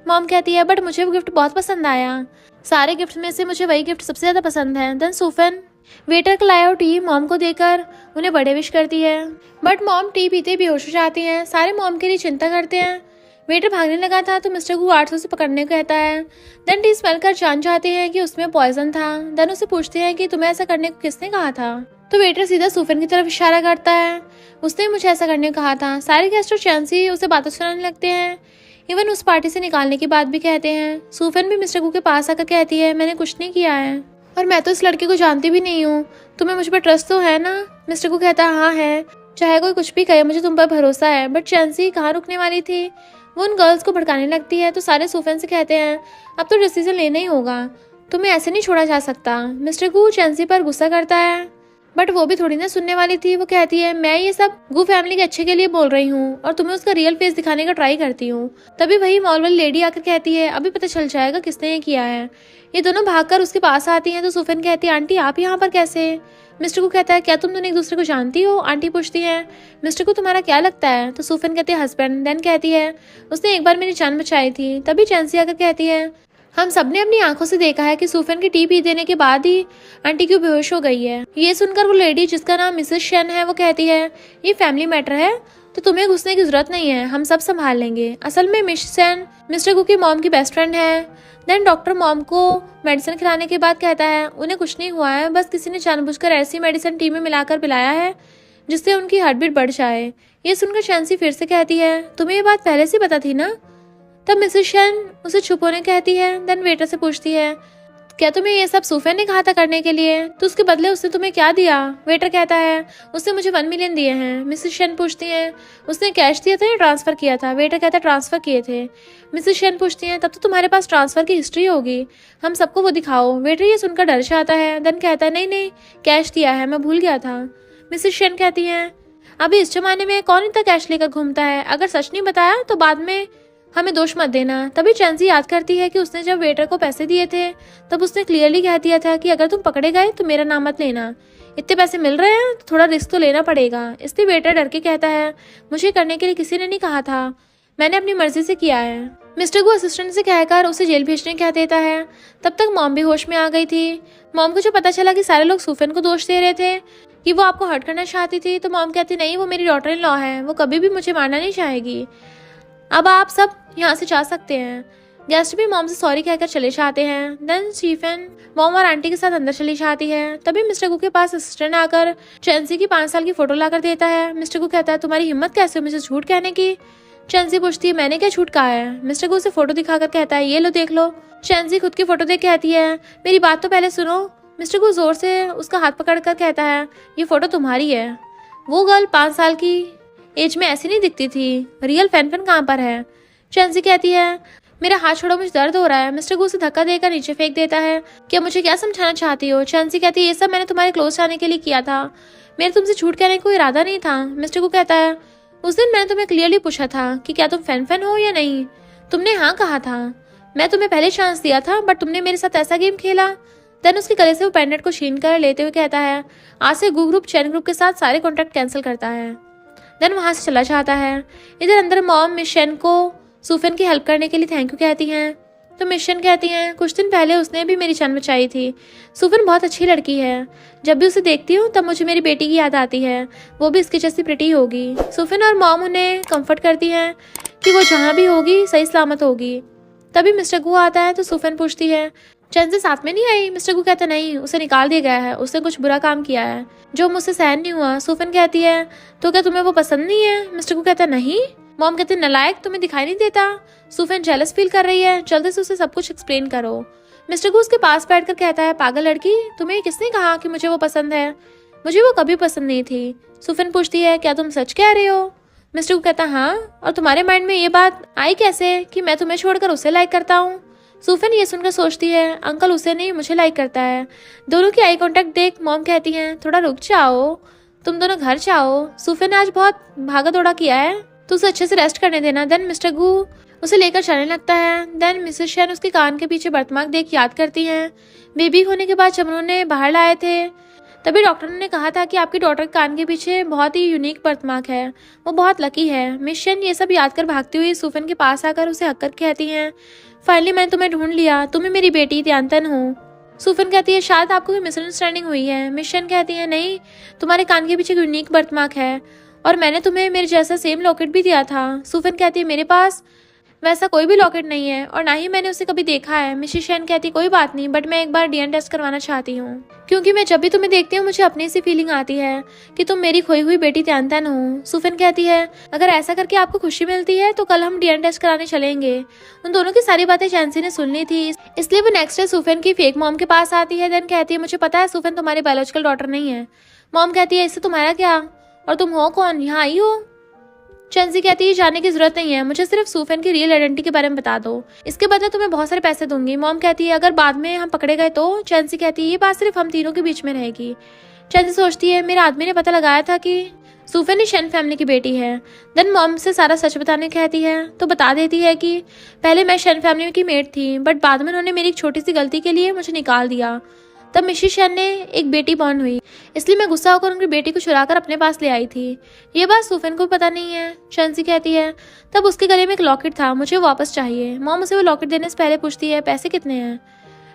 मॉम कहती है बट मुझे वो गिफ्ट बहुत पसंद आया, सारे गिफ्ट में से मुझे वही गिफ्ट सबसे ज़्यादा पसंद है। देन सूफिन वेटर का लाया टी मॉम को देकर उन्हें बड़े विश करती है, बट मॉम टी पीते बेहोश हो जाती हैं। सारे मॉम के लिए चिंता करते हैं। वेटर भागने लगा था तो मिस्टर गू 800 से पकड़ने को कहता है। देन टी स्मेल कर जान चाहते हैं कि उसमें पॉइजन था। देन उसे पूछते हैं कि तुम्हें ऐसा करने को किसने कहा था, तो वेटर सीधा सूफिन की तरफ इशारा करता है, उसने मुझे ऐसा करने को कहा था। सारे गेस्ट और चैंसी उसे बातें सुनाने लगते हैं, इवन उस पार्टी से निकालने की बात भी कहते हैं। सूफिन भी मिस्टर गू के पास आकर कहती है मैंने कुछ नहीं किया है और मैं तो इस लड़के को जानती भी नहीं हूँ, तुम्हें मुझ पर ट्रस्ट तो है ना? मिस्टर गू कहता है हाँ है, चाहे कोई कुछ भी कहे मुझे तुम पर भरोसा है। बट चैंसी कहाँ रुकने वाली थी, वो उन गर्ल्स को भड़काने लगती है। तो सारे सूफिन से कहते हैं अब तो डिसीजन लेना ही होगा, तुम्हें ऐसे नहीं छोड़ा जा सकता। मिस्टर गू चैंसी पर गुस्सा करता है, बट वो भी थोड़ी ना सुनने वाली थी। वो कहती है मैं ये सब गू फैमिली के अच्छे के लिए बोल रही हूँ और तुम्हें उसका रियल फेस दिखाने का ट्राई करती हूँ। तभी वही मॉल वाली लेडी आकर कहती है अभी पता चल जाएगा किसने ये किया है। ये दोनों भागकर उसके पास आती हैं। तो सूफिन कहती है आंटी आप यहाँ पर कैसे? मिस्टर को कहता है क्या तुम दोनों एक दूसरे को जानती हो? आंटी पूछती है मिस्टर को तुम्हारा क्या लगता है? तो सूफिन कहती है हस्बैंड। देन कहती है उसने एक बार मेरी जान बचाई थी। तभी चैंसी आकर कहती है हम सबने अपनी आंखों से देखा है कि सूफिन की टी पी देने के बाद ही आंटी क्यों बेहोश हो गई है। ये सुनकर वो लेडी जिसका नाम मिसेस शेन है वो कहती है ये फैमिली मैटर है तो तुम्हें घुसने की जरूरत नहीं है, हम सब संभाल लेंगे। असल में मिस शेन मिस्टर गू की मॉम की बेस्ट फ्रेंड है। देन डॉक्टर मॉम को मेडिसिन खिलाने के बाद कहता है उन्हें कुछ नहीं हुआ है, बस किसी ने जानबूझकर ऐसी मेडिसिन टी में मिलाकर पिलाया है जिससे उनकी हार्ट बीट बढ़ जाए। ये सुनकर चैंसी फिर से कहती है तुम्हें ये बात पहले से पता थी ना? तब मिसेस शेन उसे चुप होने कहती है। देन वेटर से पूछती है क्या तुम्हें ये सब सूफिन ने कहा था करने के लिए, तो उसके बदले उसने तुम्हें क्या दिया? वेटर कहता है उसने मुझे 1 मिलियन दिए हैं। मिसेस शेन पूछती हैं उसने कैश दिया था या ट्रांसफर किया था? वेटर कहता है ट्रांसफर किए थे। मिसेस शेन पूछती हैं तब तो तुम्हारे पास ट्रांसफर की हिस्ट्री होगी, हम सबको वो दिखाओ। वेटर ये सुनकर डर जाता है। देन कहता है नहीं नहीं कैश दिया है, मैं भूल गया था। मिसेस शेन कहती हैं अभी इस जमाने में कौन इतना कैश लेकर घूमता है, अगर सच नहीं बताया तो बाद में हमें दोष मत देना। तभी चैंसी याद करती है कि उसने जब वेटर को पैसे दिए थे तब उसने क्लियरली कह दिया था कि अगर तुम पकड़े गए तो मेरा नाम मत लेना, इतने पैसे मिल रहे हैं तो थोड़ा रिस्क तो लेना पड़ेगा। इसलिए वेटर डर के कहता है मुझे करने के लिए किसी ने नहीं कहा था, मैंने अपनी मर्जी से किया है। मिस्टर गू असिस्टेंट से कहकर उसे जेल भेजने कह देता है। तब तक मॉम भी होश में आ गई थी। मॉम को जो पता चला कि सारे लोग सूफिन को दोष दे रहे थे कि वो आपको हर्ट करना चाहती थी, तो मॉम कहती नहीं वो मेरी डॉटर इन लॉ है, वो कभी भी मुझे मारना नहीं चाहेगी, अब आप सब यहाँ से जा सकते हैं। गेस्ट भी मॉम से सॉरी कहकर चले जाते हैं। देन स्टीफन मॉम और आंटी के साथ अंदर चली जाती है। तभी मिस्टर गू के पास असिस्टेंट आकर चैंसी की 5 साल की फोटो लाकर देता है। मिस्टर गू कहता है तुम्हारी हिम्मत कैसे हो मुझे झूठ कहने की? चैंसी पूछती है मैंने क्या झूठ कहा है? मिस्टर गू उसे फोटो दिखाकर कहता है ये लो देख लो। चैंसी खुद की फोटो देख कहती है मेरी बात तो पहले सुनो। मिस्टर गू जोर से उसका हाथ पकड़कर कहता है ये फोटो तुम्हारी है, वो गर्ल 5 साल की एज में ऐसी नहीं दिखती थी, रियल फैन कहाँ पर है? चैंसी कहती है मेरा हाथ छोड़ो मुझे दर्द हो रहा है। मिस्टर गू उसे धक्का देकर नीचे फेंक देता है। क्या मुझे क्या समझाना चाहती हो? चैंसी कहती है ये सब मैंने तुम्हारे क्लोज आने के लिए किया था, मेरा तुमसे झूठ कहने का कोई इरादा नहीं था। मिस्टर गू कहता है उस दिन मैंने तुम्हें क्लियरली पूछा था कि क्या तुम फैन हो या नहीं, तुमने हाँ कहा था, मैं तुम्हें पहले चांस दिया था बट तुमने मेरे साथ ऐसा गेम खेला। देन उसके गले से वो पेंडेंट को छीन कर लेते हुए कहता है आज से गू ग्रुप चैन ग्रुप के साथ सारे कॉन्ट्रैक्ट कैंसिल करता है। देन वहाँ से चला जाता है। इधर अंदर मॉम मिस शेन को सूफिन की हेल्प करने के लिए थैंक यू कहती हैं। तो मिस शेन कहती हैं कुछ दिन पहले उसने भी मेरी जान बचाई थी, सूफिन बहुत अच्छी लड़की है, जब भी उसे देखती हूँ तब मुझे मेरी बेटी की याद आती है, वो भी इसकी जैसी प्रिटी होगी। सूफिन और मॉम उन्हें कंफर्ट करती हैं कि वो जहाँ भी होगी सही सलामत होगी। तभी मिस्टर गू आता है तो सूफिन पूछती है चैंसी साथ में नहीं आई? मिस्टर गू कहता नहीं, उसे निकाल दिया गया है, उसने कुछ बुरा काम किया है जो मुझसे सहन नहीं हुआ। सूफिन कहती है तो क्या तुम्हें वो पसंद नहीं है? मिस्टर गू कहता नहीं। मॉम कहते नलायक तुम्हें दिखाई नहीं देता? सूफिन जेलस फील कर रही है, जल्दी से उसे सब कुछ एक्सप्लेन करो। मिस्टर गू उसके पास बैठकर कहता है पागल लड़की, तुम्हें किसने कहा कि मुझे वो पसंद है? मुझे वो कभी पसंद नहीं थी। सुफिन पूछती है, क्या तुम सच कह रहे हो? मिस्टर गू कहता, हाँ, और तुम्हारे माइंड में ये बात आई कैसे कि मैं तुम्हें छोड़कर उसे लाइक करता हूँ? सुफिन ये सुनकर सोचती है, अंकल उसे नहीं मुझे लाइक करता है। दोनों की आई कांटेक्ट देख मॉम कहती हैं, थोड़ा रुक जाओ, तुम दोनों घर जाओ, सुफिन ने आज बहुत भागा दौड़ा किया है, तो उसे अच्छे से रेस्ट करने देना। देन मिस्टर गू उसे लेकर चलने लगता है। देन मिसेस शेन उसके कान के पीछे बर्थमार्क देख याद करती हैं, बेबी होने के बाद जब उन्होंने बाहर लाए थे तभी डॉक्टर ने कहा था कि आपकी डॉटर के कान के पीछे बहुत ही यूनिक बर्थमार्क है, वो बहुत लकी है। मिस शेन ये सब याद कर भागती हुई सुफिन के पास आकर उसे हक कर कहती हैं, फाइनली मैंने तुम्हें ढूंढ लिया, तुम्हें मेरी बेटी त्यानतन हो। सुफिन कहती है, शायद आपको कोई मिसअंडरस्टैंडिंग हुई है। मिस शेन कहती है, नहीं, तुम्हारे कान के पीछे यूनिक बर्थमार्क है और मैंने तुम्हें मेरे जैसा सेम लॉकेट भी दिया था। सुफिन कहती है, मेरे पास वैसा कोई भी लॉकेट नहीं है और ना ही मैंने उसे कभी देखा है। मिसेस शेन कहती, कोई बात नहीं, बट मैं एक बार डीएनए टेस्ट करवाना चाहती हूँ, क्योंकि मैं जब भी तुम्हें देखती हूँ मुझे अपनी सी फीलिंग आती है कि तुम मेरी खोई हुई बेटी त्यानतन हो। सुफिन कहती है, अगर ऐसा करके आपको खुशी मिलती है तो कल हम डीएनए टेस्ट कराने चलेंगे। उन दोनों की सारी बातें चैंसी ने सुन ली थी, इसलिए वो नेक्स्ट डे सुफिन की फेक मॉम के पास आती है। देन कहती है, मुझे पता है सुफिन तुम्हारी बायोलॉजिकल डॉटर नहीं है। मॉम कहती है, इससे तुम्हारा क्या, और तुम हो कौन, यहाँ आई हो? चैंसी कहती है, जाने की जरूरत नहीं है, मुझे सिर्फ सुफिन की रियल आइडेंटिटी के बारे में बता दो, इसके बदले तुम्हें बहुत सारे पैसे दूंगी। मॉम कहती है, अगर बाद में हम पकड़े गए तो? चैंसी कहती है, ये बात सिर्फ हम तीनों के बीच में रहेगी। चैंसी सोचती है, मेरे आदमी ने पता लगाया था कि सुफिन ही शेन फैमिली की बेटी है। देन मॉम से सारा सच बताने कहती है, तो बता देती है कि पहले मैं शेन फैमिली की मेड थी, बट बाद में उन्होंने मेरी एक छोटी सी गलती के लिए मुझे निकाल दिया। तब मिसेस शेन ने एक बेटी बॉर्न हुई, इसलिए मैं गुस्सा होकर उनकी बेटी को चुराकर अपने पास ले आई थी। ये बात सुफिन को पता नहीं है। चैंसी कहती है, तब उसके गले में एक लॉकेट था, मुझे वापस चाहिए। मॉम उसे वो लॉकेट देने से पहले पूछती है, पैसे कितने हैं?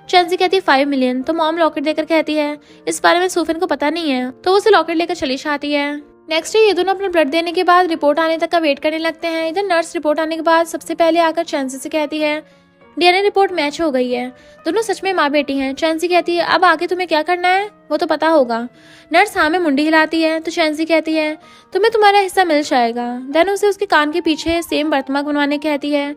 चैंसी कहती है, 5 मिलियन। तो मॉम लॉकेट देकर कहती है, इस बारे में सुफिन को पता नहीं है, तो वो उसे लॉकेट लेकर चली जाती है। नेक्स्ट डे ये दोनों अपने ब्लड देने के बाद रिपोर्ट आने तक का वेट करने लगते हैं। इधर नर्स रिपोर्ट आने के बाद सबसे पहले आकर चैंसी से कहती है, डीएनए रिपोर्ट मैच हो गई है, दोनों सच में माँ बेटी हैं। चैंसी कहती है, अब आगे तुम्हें क्या करना है वो तो पता होगा। नर्स हाँ में मुंडी हिलाती है, तो चैंसी कहती है, तुम्हें तुम्हारा हिस्सा मिल जाएगा। देन उसे उसके कान के पीछे सेम बर्थमार्क बनवाने कहती है।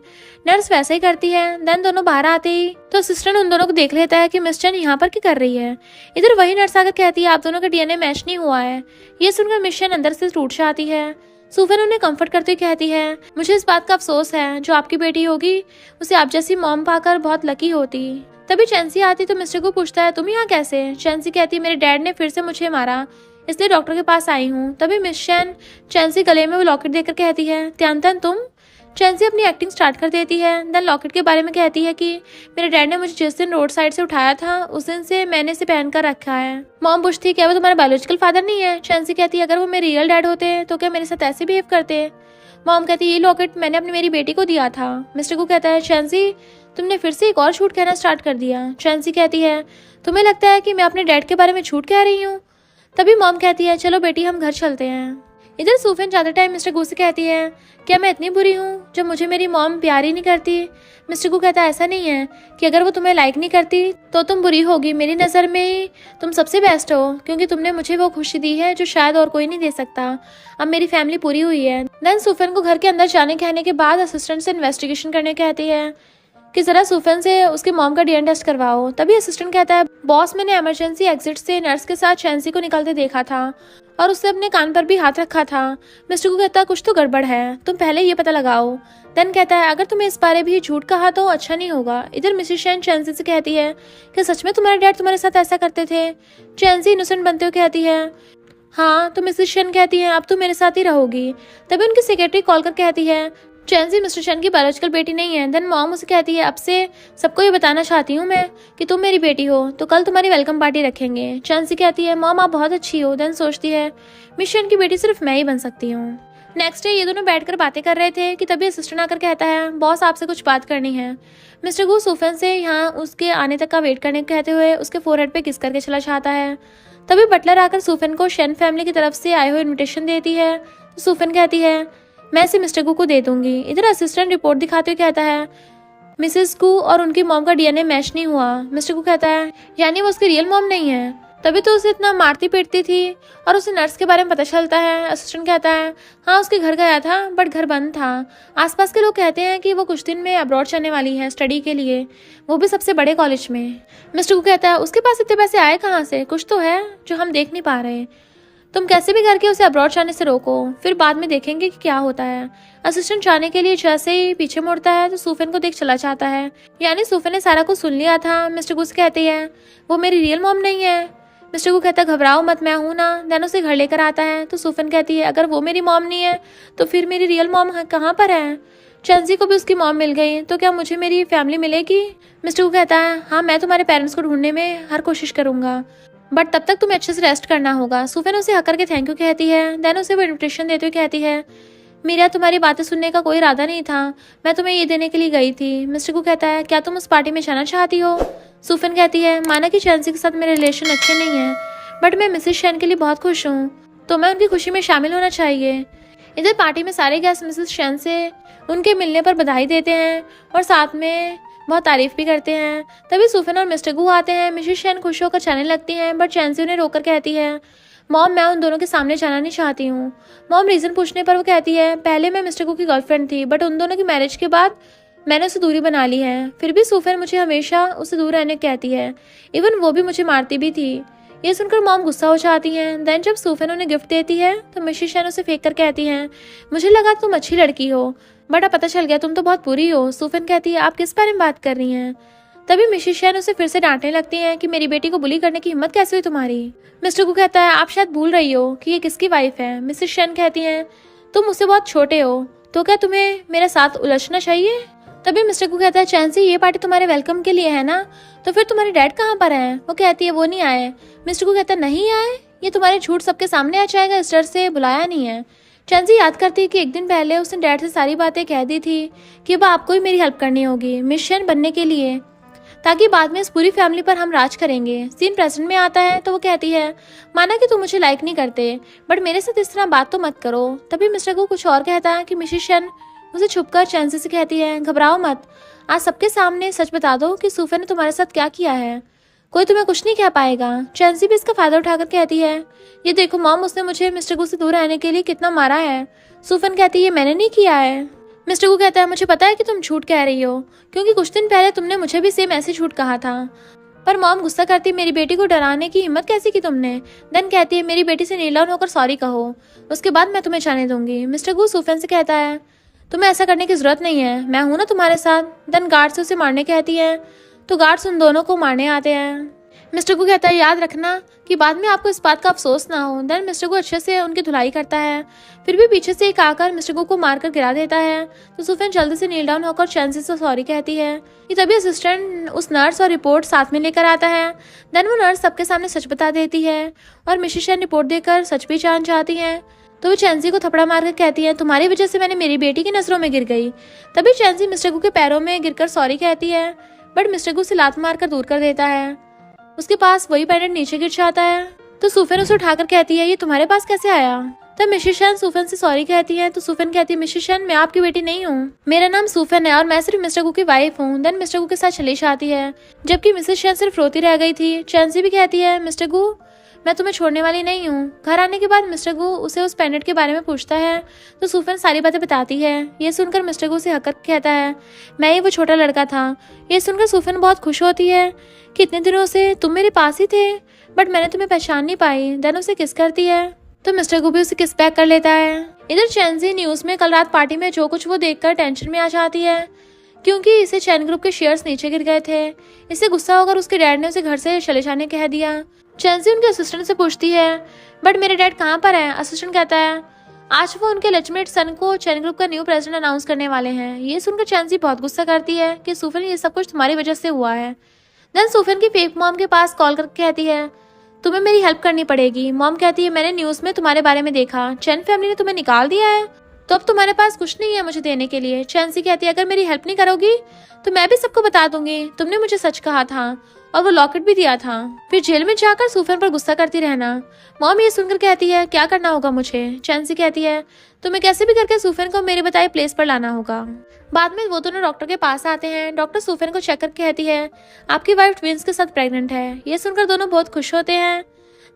नर्स वैसे ही करती है। देन दोनों बाहर आते ही तो असिस्टेंट उन दोनों को देख लेता है कि मिस चैन यहाँ पर क्या कर रही है। इधर वही नर्स आकर कहती है, आप दोनों का डीएनए मैच नहीं हुआ है। ये सुनकर मिस चैन अंदर से टूट जाती है। सुफिन उन्हें कंफर्ट करते हुए कहती है, मुझे इस बात का अफसोस है, जो आपकी बेटी होगी उसे आप जैसी मॉम पाकर बहुत लकी होती। तभी चैंसी आती तो मिस्टर को पूछता है, तुम यहाँ कैसे? चैंसी कहती है, मेरे डैड ने फिर से मुझे मारा, इसलिए डॉक्टर के पास आई हूँ। तभी मिस चैन चैंसी गले में वो लॉकेट देकर कहती है, त्यानतन तुम? चैंसी अपनी एक्टिंग स्टार्ट कर देती है। देन लॉकेट के बारे में कहती है कि मेरे डैड ने मुझे जिस दिन रोड साइड से उठाया था उस दिन से मैंने इसे पहन कर रखा है। मॉम पूछती है, क्या वो तुम्हारा बायोलॉजिकल फादर नहीं है? चैंसी कहती है, अगर वो मेरे रियल डैड होते तो क्या मेरे साथ ऐसे बिहेव करते? मॉम कहती है, ये लॉकेट मैंने अपनी मेरी बेटी को दिया था। मिस्टर को कहता है, चैंसी तुमने फिर से एक और झूठ कहना स्टार्ट कर दिया। चैंसी कहती है, तुम्हें लगता है कि मैं अपने डैड के बारे में झूठ कह रही हूँ? तभी मॉम कहती है, चलो बेटी हम घर चलते हैं। इधर सुफिन जाते टाइम मिस्टर गू से कहती है, क्या मैं इतनी बुरी हूँ जब मुझे मेरी मॉम प्यार ही नहीं करती? मिस्टर गू कहता है, ऐसा नहीं है कि अगर वो तुम्हें लाइक नहीं करती तो तुम बुरी होगी, मेरी नज़र में ही तुम सबसे बेस्ट हो, क्योंकि तुमने मुझे वो खुशी दी है जो शायद और कोई नहीं दे सकता। अब मेरी फैमिली पूरी हुई है। देन सुफिन को घर के अंदर जाने कहने के बाद असिस्टेंट से इन्वेस्टिगेशन करने कहती है कि जरा सुफिन से उसके मॉम का डीएनए टेस्ट करवाओ। तभी असिस्टेंट कहता है, बॉस मैंने इमरजेंसी एग्जिट से नर्स के साथ चैंसी को निकलते देखा था और उससे अपने कान पर भी हाथ रखा था। मिस्टर को कहता है, कुछ तो गड़बड़ है, तुम पहले ये पता लगाओ। देन कहता है, अगर तुम्हें इस बारे भी झूठ कहा तो अच्छा नहीं होगा। इधर मिसेस शेन चैंसी से कहती है कि सच में तुम्हारे डैड तुम्हारे साथ ऐसा करते थे? चैंसी इनोसेंट बनते हुए कहती है, हाँ। तो मिसेस शेन कहती है, अब तुम मेरे साथ ही रहोगी। तभी उनकी सेक्रेटरी कॉल कर कहती है, चैंसी मिस्टर शेन की बायोलॉजिकल बेटी नहीं है। देन मॉम उसे कहती है, अब से सबको ये बताना चाहती हूँ मैं कि तुम मेरी बेटी हो, तो कल तुम्हारी वेलकम पार्टी रखेंगे। चैंसी कहती है, मॉम आप बहुत अच्छी हो। देन सोचती है, मिस शेन की बेटी सिर्फ मैं ही बन सकती हूँ। नेक्स्ट डे ये दोनों बैठकर बातें कर रहे थे कि तभी असिस्टेंट आकर कहता है, बॉस आपसे कुछ बात करनी है। मिस्टर गू सुफिन से यहाँ उसके आने तक का वेट करने कहते हुए उसके फोरहेड पे किस करके चला जाता है। तभी बटलर आकर सुफिन को शेन फैमिली की तरफ से आए हुए इन्विटेशन देती है। तो सुफिन कहती है, मैं इसे मिस्टर गू को दे दूंगी। इधर असिस्टेंट रिपोर्ट दिखाते हुए कहता है, मिसेस गू और उनकी मॉम का डीएनए मैच नहीं हुआ। मिस्टर गू कहता है, यानी वो उसकी रियल मॉम नहीं है। तभी तो उसे इतना मारती पीटती थी। और उसे नर्स के बारे में पता चलता है। असिस्टेंट कहता है हाँ उसके घर गया था बट घर बंद था। आसपास के लोग कहते हैं कि वो कुछ दिन में अब्रॉड जाने वाली है स्टडी के लिए, वो भी सबसे बड़े कॉलेज में। मिस्टर गु कहता है उसके पास इतने पैसे आए कहाँ से, कुछ तो है जो हम देख नहीं पा रहे। तुम कैसे भी करके उसे अब्रॉड जाने से रोको, फिर बाद में देखेंगे कि क्या होता है। असिस्टेंट जाने के लिए जैसे ही पीछे मुड़ता है तो सूफेन को देख चला जाता है। यानी सूफेन ने सारा कुछ सुन लिया था। मिस्टर गु से कहती है वो मेरी रियल मॉम नहीं है। मिस्टर गु कहता है घबराओ मत, मैं हूं ना। देन उसे घर लेकर आता है तो सूफेन कहती है अगर वो मेरी मॉम नहीं है तो फिर मेरी रियल मॉम कहाँ पर है। चेंजी को भी उसकी मॉम मिल गई तो क्या मुझे मेरी फैमिली मिलेगी। मिस्टर गु कहता है हाँ मैं तुम्हारे पेरेंट्स को ढूंढने में हर कोशिश करूंगा, बट तब तक तुम्हें अच्छे से रेस्ट करना होगा। सूफेन उसे हक करके थैंक यू कहती है। देन उसे वो इन्विटेशन देते हुए कहती है मेरा तुम्हारी बातें सुनने का कोई इरादा नहीं था, मैं तुम्हें ये देने के लिए गई थी। मिस्टर गु कहता है क्या तुम उस पार्टी में जाना चाहती हो। सूफेन कहती है माना कि चेंसी के साथ मेरे रिलेशन अच्छे नहीं है बट मैं मिसेस शेन के लिए बहुत खुश हूँ, तो मैं उनकी खुशी में शामिल होना चाहिए। इधर पार्टी में सारे गेस्ट मिसेस शेन से उनके मिलने पर बधाई देते हैं और साथ में बहुत तारीफ भी करते हैं। तभी सूफेन और मिस्टर गु आते हैं। मिसेस शेन खुश होकर जाने लगती हैं बट चेंसी उन्हें रोककर कहती है मॉम मैं उन दोनों के सामने जाना नहीं चाहती हूँ। मॉम रीजन पूछने पर वो कहती है पहले मैं मिस्टर गु की गर्लफ्रेंड थी बट उन दोनों की मैरिज के बाद मैंने उसे दूरी बना ली है, फिर भी सूफेन मुझे हमेशा उससे दूर रहने को कहती है, इवन वो भी मुझे मारती भी थी। ये सुनकर मॉम गुस्सा हो जाती हैं। देन जब सूफेन उन्हें गिफ्ट देती है तो मिसेस शेन उसे फेंक कर कहती हैं मुझे लगा तुम अच्छी लड़की हो बट अब पता चल गया तुम तो बहुत बुरी हो। सूफेन कहती है आप किस बारे में बात कर रही हैं। तभी मिसेस शेन उसे फिर से डांटने लगती हैं कि मेरी बेटी को बुली करने की हिम्मत कैसे हुई तुम्हारी। मिस्टर गु कहता है आप शायद भूल रही हो कि ये किसकी वाइफ है। मिसेस शेन कहती हैं तुम मुझसे बहुत छोटे हो तो क्या तुम्हें मेरे साथ उलझना चाहिए। तभी मिस्टर गु कहता है चैंसी ये पार्टी तुम्हारे वेलकम के लिए है ना, तो फिर तुम्हारे डैड कहाँ पर हैं। वो कहती है वो नहीं आए। मिस्टर गु कहता है नहीं आए, ये तुम्हारे झूठ सबके सामने आ जाएगा, इस डर से बुलाया नहीं है। चैंसी याद करती है कि एक दिन पहले उसने डैड से सारी बातें कह दी थी कि अब आपको ही मेरी हेल्प करनी होगी मिशन बनने के लिए, ताकि बाद में इस पूरी फैमिली पर हम राज करेंगे। सीन प्रेजेंट में आता है तो वो कहती है माना कि तुम मुझे लाइक नहीं करते बट मेरे साथ इस तरह बात तो मत करो। तभी मिस्टर गु कुछ और कहता है कि मिसेस शेन उसे छुपकर चैंसी से कहती है घबराओ मत, आज सबके सामने सच बता दो कि सूफे ने तुम्हारे साथ क्या किया है, कोई तुम्हें कुछ नहीं कह पाएगा। चैंसी भी इसका फायदा उठाकर कहती है ये देखो मॉम उसने मुझे मिस्टर गु से दूर रहने के लिए कितना मारा है। सूफन कहती है मैंने नहीं किया है। मिस्टर गु कहता है मुझे पता है कि तुम झूठ कह रही हो क्योंकि कुछ दिन पहले तुमने मुझे भी सेम ऐसे झूठ कहा था। पर मॉम गुस्सा करती मेरी बेटी को डराने की हिम्मत कैसी की तुमने। देन कहती है मेरी बेटी से नील डाउन होकर सॉरी कहो, उसके बाद मैं तुम्हें जाने दूंगी। मिस्टर गु सूफन से कहता है तुम्हें ऐसा करने की जरूरत नहीं है, मैं हूं ना तुम्हारे साथ। देन गार्ड से उसे मारने कहती है तो गार्ड्स उन दोनों को मारने आते हैं। मिस्टर गु कहता है याद रखना कि बाद में आपको इस बात का अफसोस ना हो। देन मिस्टर गु अच्छे से उनकी धुलाई करता है, फिर भी पीछे से एक आकर मिस्टर गु को मारकर गिरा देता है। तो सूफन जल्दी से नील डाउन होकर चैंसी से सॉरी कहती है। ये तभी असिस्टेंट उस नर्स और रिपोर्ट साथ में लेकर आता है। देन वो नर्स सबके सामने सच बता देती है और मिसेस शेन रिपोर्ट देकर सच भी जान जाती है। तो वो चैंसी को थपड़ा मारकर कहती है तुम्हारी वजह से मैंने मेरी बेटी की नजरों में गिर गई। तभी चैंसी मिस्टर गु के पैरों में गिरकर सॉरी कहती है बट मिस्टर गु से लात मारकर दूर कर देता है। उसके पास वही पेंडेंट नीचे गिर जाता है तो सूफन उसे उठाकर कहती है ये तुम्हारे पास कैसे आया। तब मिसेस शेन सूफन से सॉरी कहती है तो सूफन कहती है मिसेस शेन मैं आपकी बेटी नहीं हूँ, मेरा नाम सूफन है और मैं सिर्फ मिस्टर गु की वाइफ हूँ। देन मिस्टर गु के साथ चली जाती है जबकि मिसेस शेन सिर्फ रोती रह गई थी। चैंसी भी कहती है मिस्टर गु मैं तुम्हें छोड़ने वाली नहीं हूँ। घर आने के बाद मिस्टर गु उसे उस पेंडेंट के बारे में पूछता है तो सूफन सारी बातें बताती है। ये सुनकर मिस्टर गु से हकर कहता है मैं ही वो छोटा लड़का था। ये सुनकर सूफन बहुत खुश होती है कि इतने दिनों से तुम मेरे पास ही थे बट मैंने तुम्हें पहचान नहीं पाई। देन उसे किस करती है तो मिस्टर गु भी उसे किस बैक कर लेता है। इधर चैंसी न्यूज में कल रात पार्टी में जो कुछ वो देखकर टेंशन में आ जाती है क्योंकि इसे चैन ग्रुप के शेयर्स नीचे गिर गए थे। इससे गुस्सा होकर उसके डैड ने उसे घर से चले जाने कह दिया। चैंसी उनके असिस्टेंट से पूछती है बट मेरे डैड कहाँ पर हैं। असिस्टेंट कहता है आज वो उनके लेजिटिमेट सन को चैन ग्रुप का न्यू प्रेसिडेंट अनाउंस करने वाले हैं। ये सुनकर चैंसी बहुत गुस्सा करती है कि सूफन ये सब कुछ तुम्हारी वजह से हुआ है। देन सूफन की फेक मॉम के पास कॉल करके कहती है तुम्हें मेरी हेल्प करनी पड़ेगी। मॉम कहती है मैंने न्यूज में तुम्हारे बारे में देखा, चैन फैमिली ने तुम्हें निकाल दिया है तो अब तुम्हारे पास कुछ नहीं है मुझे देने के लिए। चैंसी कहती है अगर मेरी हेल्प नहीं करोगी तो मैं भी सबको बता दूंगी तुमने मुझे सच कहा था और वो लॉकेट भी दिया था, फिर जेल में जाकर सूफन पर गुस्सा करती रहना। मॉम ये सुनकर कहती है क्या करना होगा मुझे। चैंसी कहती है तुम्हें कैसे भी करके सूफन को मेरे बताए प्लेस पर लाना होगा। बाद में वो दोनों डॉक्टर के पास आते हैं। डॉक्टर सूफन को चेक करके कहती है आपकी वाइफ ट्विंस के साथ प्रेग्नेंट है। ये सुनकर दोनों बहुत खुश होते हैं।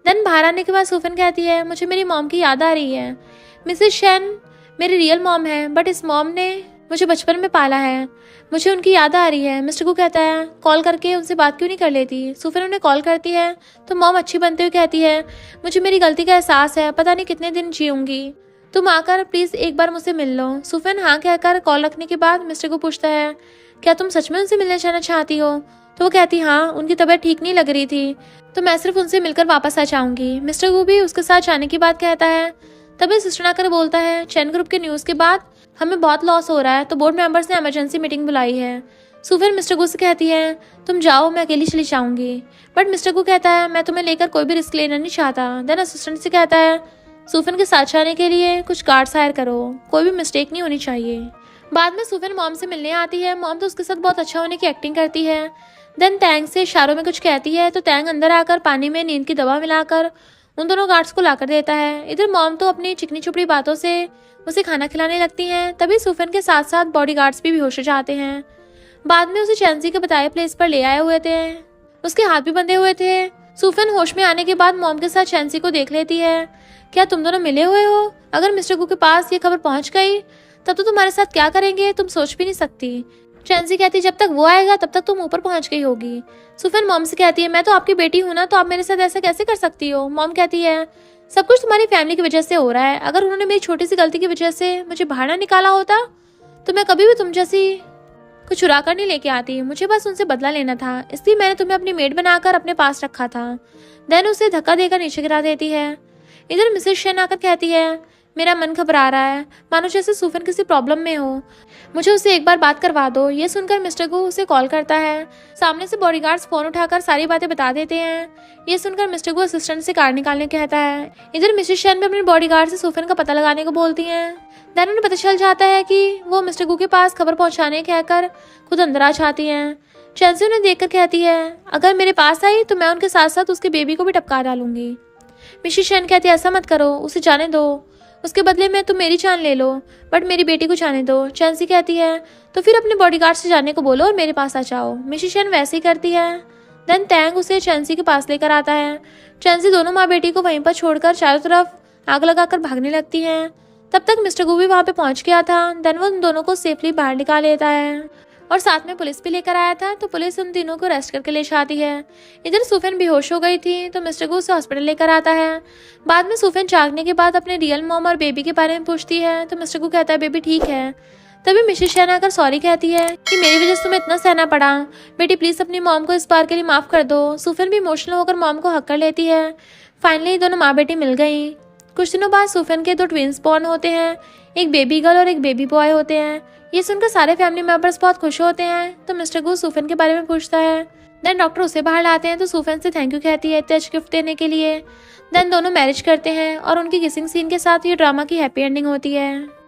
देन बाहर आने के बाद सूफन कहती है मुझे मेरी मॉम की याद आ रही है। मिसेस शेन मेरी रियल मॉम है, बट इस मॉम ने मुझे बचपन में पाला है, मुझे उनकी याद आ रही है। मिस्टर गू कहता है कॉल करके उनसे बात क्यों नहीं कर लेती। सूफन उन्हें कॉल करती है तो मॉम अच्छी बनते हुए कहती है मुझे मेरी गलती का एहसास है, पता नहीं कितने दिन जीऊंगी, तुम आकर प्लीज एक बार मुझसे मिल लो। सूफन हाँ कहकर कॉल रखने के बाद मिस्टर गू पूछता है क्या तुम सच में उनसे मिलना जाना चाहती हो। तो वो कहती हाँ, उनकी तबीयत ठीक नहीं लग रही थी तो मैं सिर्फ उनसे मिलकर वापस आ जाऊंगी। मिस्टर गू भी उसके साथ जाने की बात कहता है। तभी सिस्टर आकर बोलता है चैन ग्रुप के न्यूज के बाद हमें बहुत लॉस हो रहा है तो बोर्ड मेंबर्स ने इमरजेंसी मीटिंग बुलाई है। सूफन मिस्टर गू से कहती है तुम जाओ, मैं अकेली चली जाऊंगी। बट मिस्टर गू कहता है मैं तुम्हें लेकर कोई भी रिस्क लेना नहीं चाहता। देन असिस्टेंट से कहता है सूफन के साथ जाने के लिए कुछ गार्ड्स हायर करो, कोई भी मिस्टेक नहीं होनी चाहिए। बाद में सूफन मॉम से मिलने आती है। मॉम तो उसके साथ बहुत अच्छा होने की एक्टिंग करती है। देन तैंग से इशारों में कुछ कहती है तो तैंग अंदर आकर पानी में नींद की दवा मिलाकर उन दोनों गार्ड्स को लाकर देता है। इधर मॉम तो अपनी चिकनी चुपड़ी बातों से उसे खाना खिलाने लगती हैं। तभी सूफन के साथ साथ बॉडी गार्ड्स भी बेहोश हो जाते हैं। बाद में उसे चैंसी के बताए प्लेस पर ले आए हुए थे, उसके हाथ भी बंधे हुए थे। सूफन होश में आने के बाद मॉम के साथ चैंसी को देख लेती है। क्या तुम दोनों मिले हुए हो? अगर मिस्टर गू के पास ये खबर पहुंच गई तब तो तुम्हारे साथ क्या करेंगे तुम सोच भी नहीं सकती। चैंसी कहती जब तक वो आएगा तब तक तुम ऊपर पहुंच गई होगी। सूफन मॉम से कहती है मैं तो आपकी बेटी हूं ना, तो आप मेरे साथ ऐसा कैसे कर सकती हो। मॉम कहती है सब कुछ तुम्हारी फैमिली की वजह से हो रहा है, अगर उन्होंने मेरी छोटी सी गलती की वजह से मुझे बाहर ना निकाला होता तो मैं कभी भी तुम जैसी कुछ चुरा कर नहीं लेके आती, मुझे बस उनसे बदला लेना था, इसलिए मैंने तुम्हें अपनी मेड बनाकर अपने पास रखा था। देन उसे धक्का देकर नीचे गिरा देती है। इधर मिसेस शेन आकर कहती है मेरा मन घबरा रहा है, मानो जैसे सूफन किसी प्रॉब्लम में हो, मुझे उससे एक बार बात करवा दो। ये सुनकर मिस्टर गू उसे कॉल करता है। सामने से बॉडीगार्ड्स फोन उठाकर सारी बातें बता देते हैं। ये सुनकर मिस्टर गू असिस्टेंट से कार निकालने कहता है। इधर मिसेस शेन भी अपने बॉडीगार्ड से सूफन का पता लगाने को बोलती हैं। देन उन्हें पता चल जाता है कि वो मिस्टर गू के पास खबर पहुंचाने कहकर खुद अंदर आ जाती हैं। चैंसी उन्हें देखकर कहती है अगर मेरे पास आई तो मैं उनके साथ साथ उसके बेबी को भी टपका डालूंगी। मिसेस शेन कहती है ऐसा मत करो, उसे जाने दो, उसके बदले में तुम मेरी जान ले लो, बट मेरी बेटी को जाने दो। चैंसी कहती है तो फिर अपने बॉडीगार्ड से जाने को बोलो और मेरे पास आ जाओ। मिसेस शेन वैसे ही करती है। देन तैंग उसे चैंसी के पास लेकर आता है। चैंसी दोनों माँ बेटी को वहीं पर छोड़कर चारों तरफ आग लगाकर भागने लगती है। तब तक मिस्टर गू भी वहाँ पे पहुंच गया था। देन वो उन दोनों को सेफली बाहर निकाल लेता है और साथ में पुलिस भी लेकर आया था, तो पुलिस उन तीनों को अरेस्ट करके ले जाती है। इधर सूफन बेहोश हो गई थी तो मिस्टर गू उसे हॉस्पिटल लेकर आता है। बाद में सूफन जागने के बाद अपने रियल मॉम और बेबी के बारे में पूछती है तो मिस्टर गू कहता है बेबी ठीक है। तभी मिसेस शेन आकर सॉरी कहती है कि मेरी वजह से तुम्हें इतना सहना पड़ा, बेटी प्लीज अपनी मॉम को इस बार के लिए माफ कर दो। सूफन भी इमोशनल होकर मॉम को हक कर लेती है। फाइनली दोनों माँ बेटी मिल गई। कुछ दिनों बाद सूफन के 2 ट्विंस बॉर्न होते हैं, एक बेबी गर्ल और एक बेबी बॉय होते हैं। ये सुनकर सारे फैमिली मेंबर्स बहुत खुश होते हैं। तो मिस्टर गू सूफन के बारे में पूछता है। देन डॉक्टर उसे बाहर लाते हैं तो सूफन से थैंक यू कहती है इतने अच्छे गिफ्ट देने के लिए। देन दोनों मैरिज करते हैं और उनकी किसिंग सीन के साथ ये ड्रामा की हैप्पी एंडिंग होती है।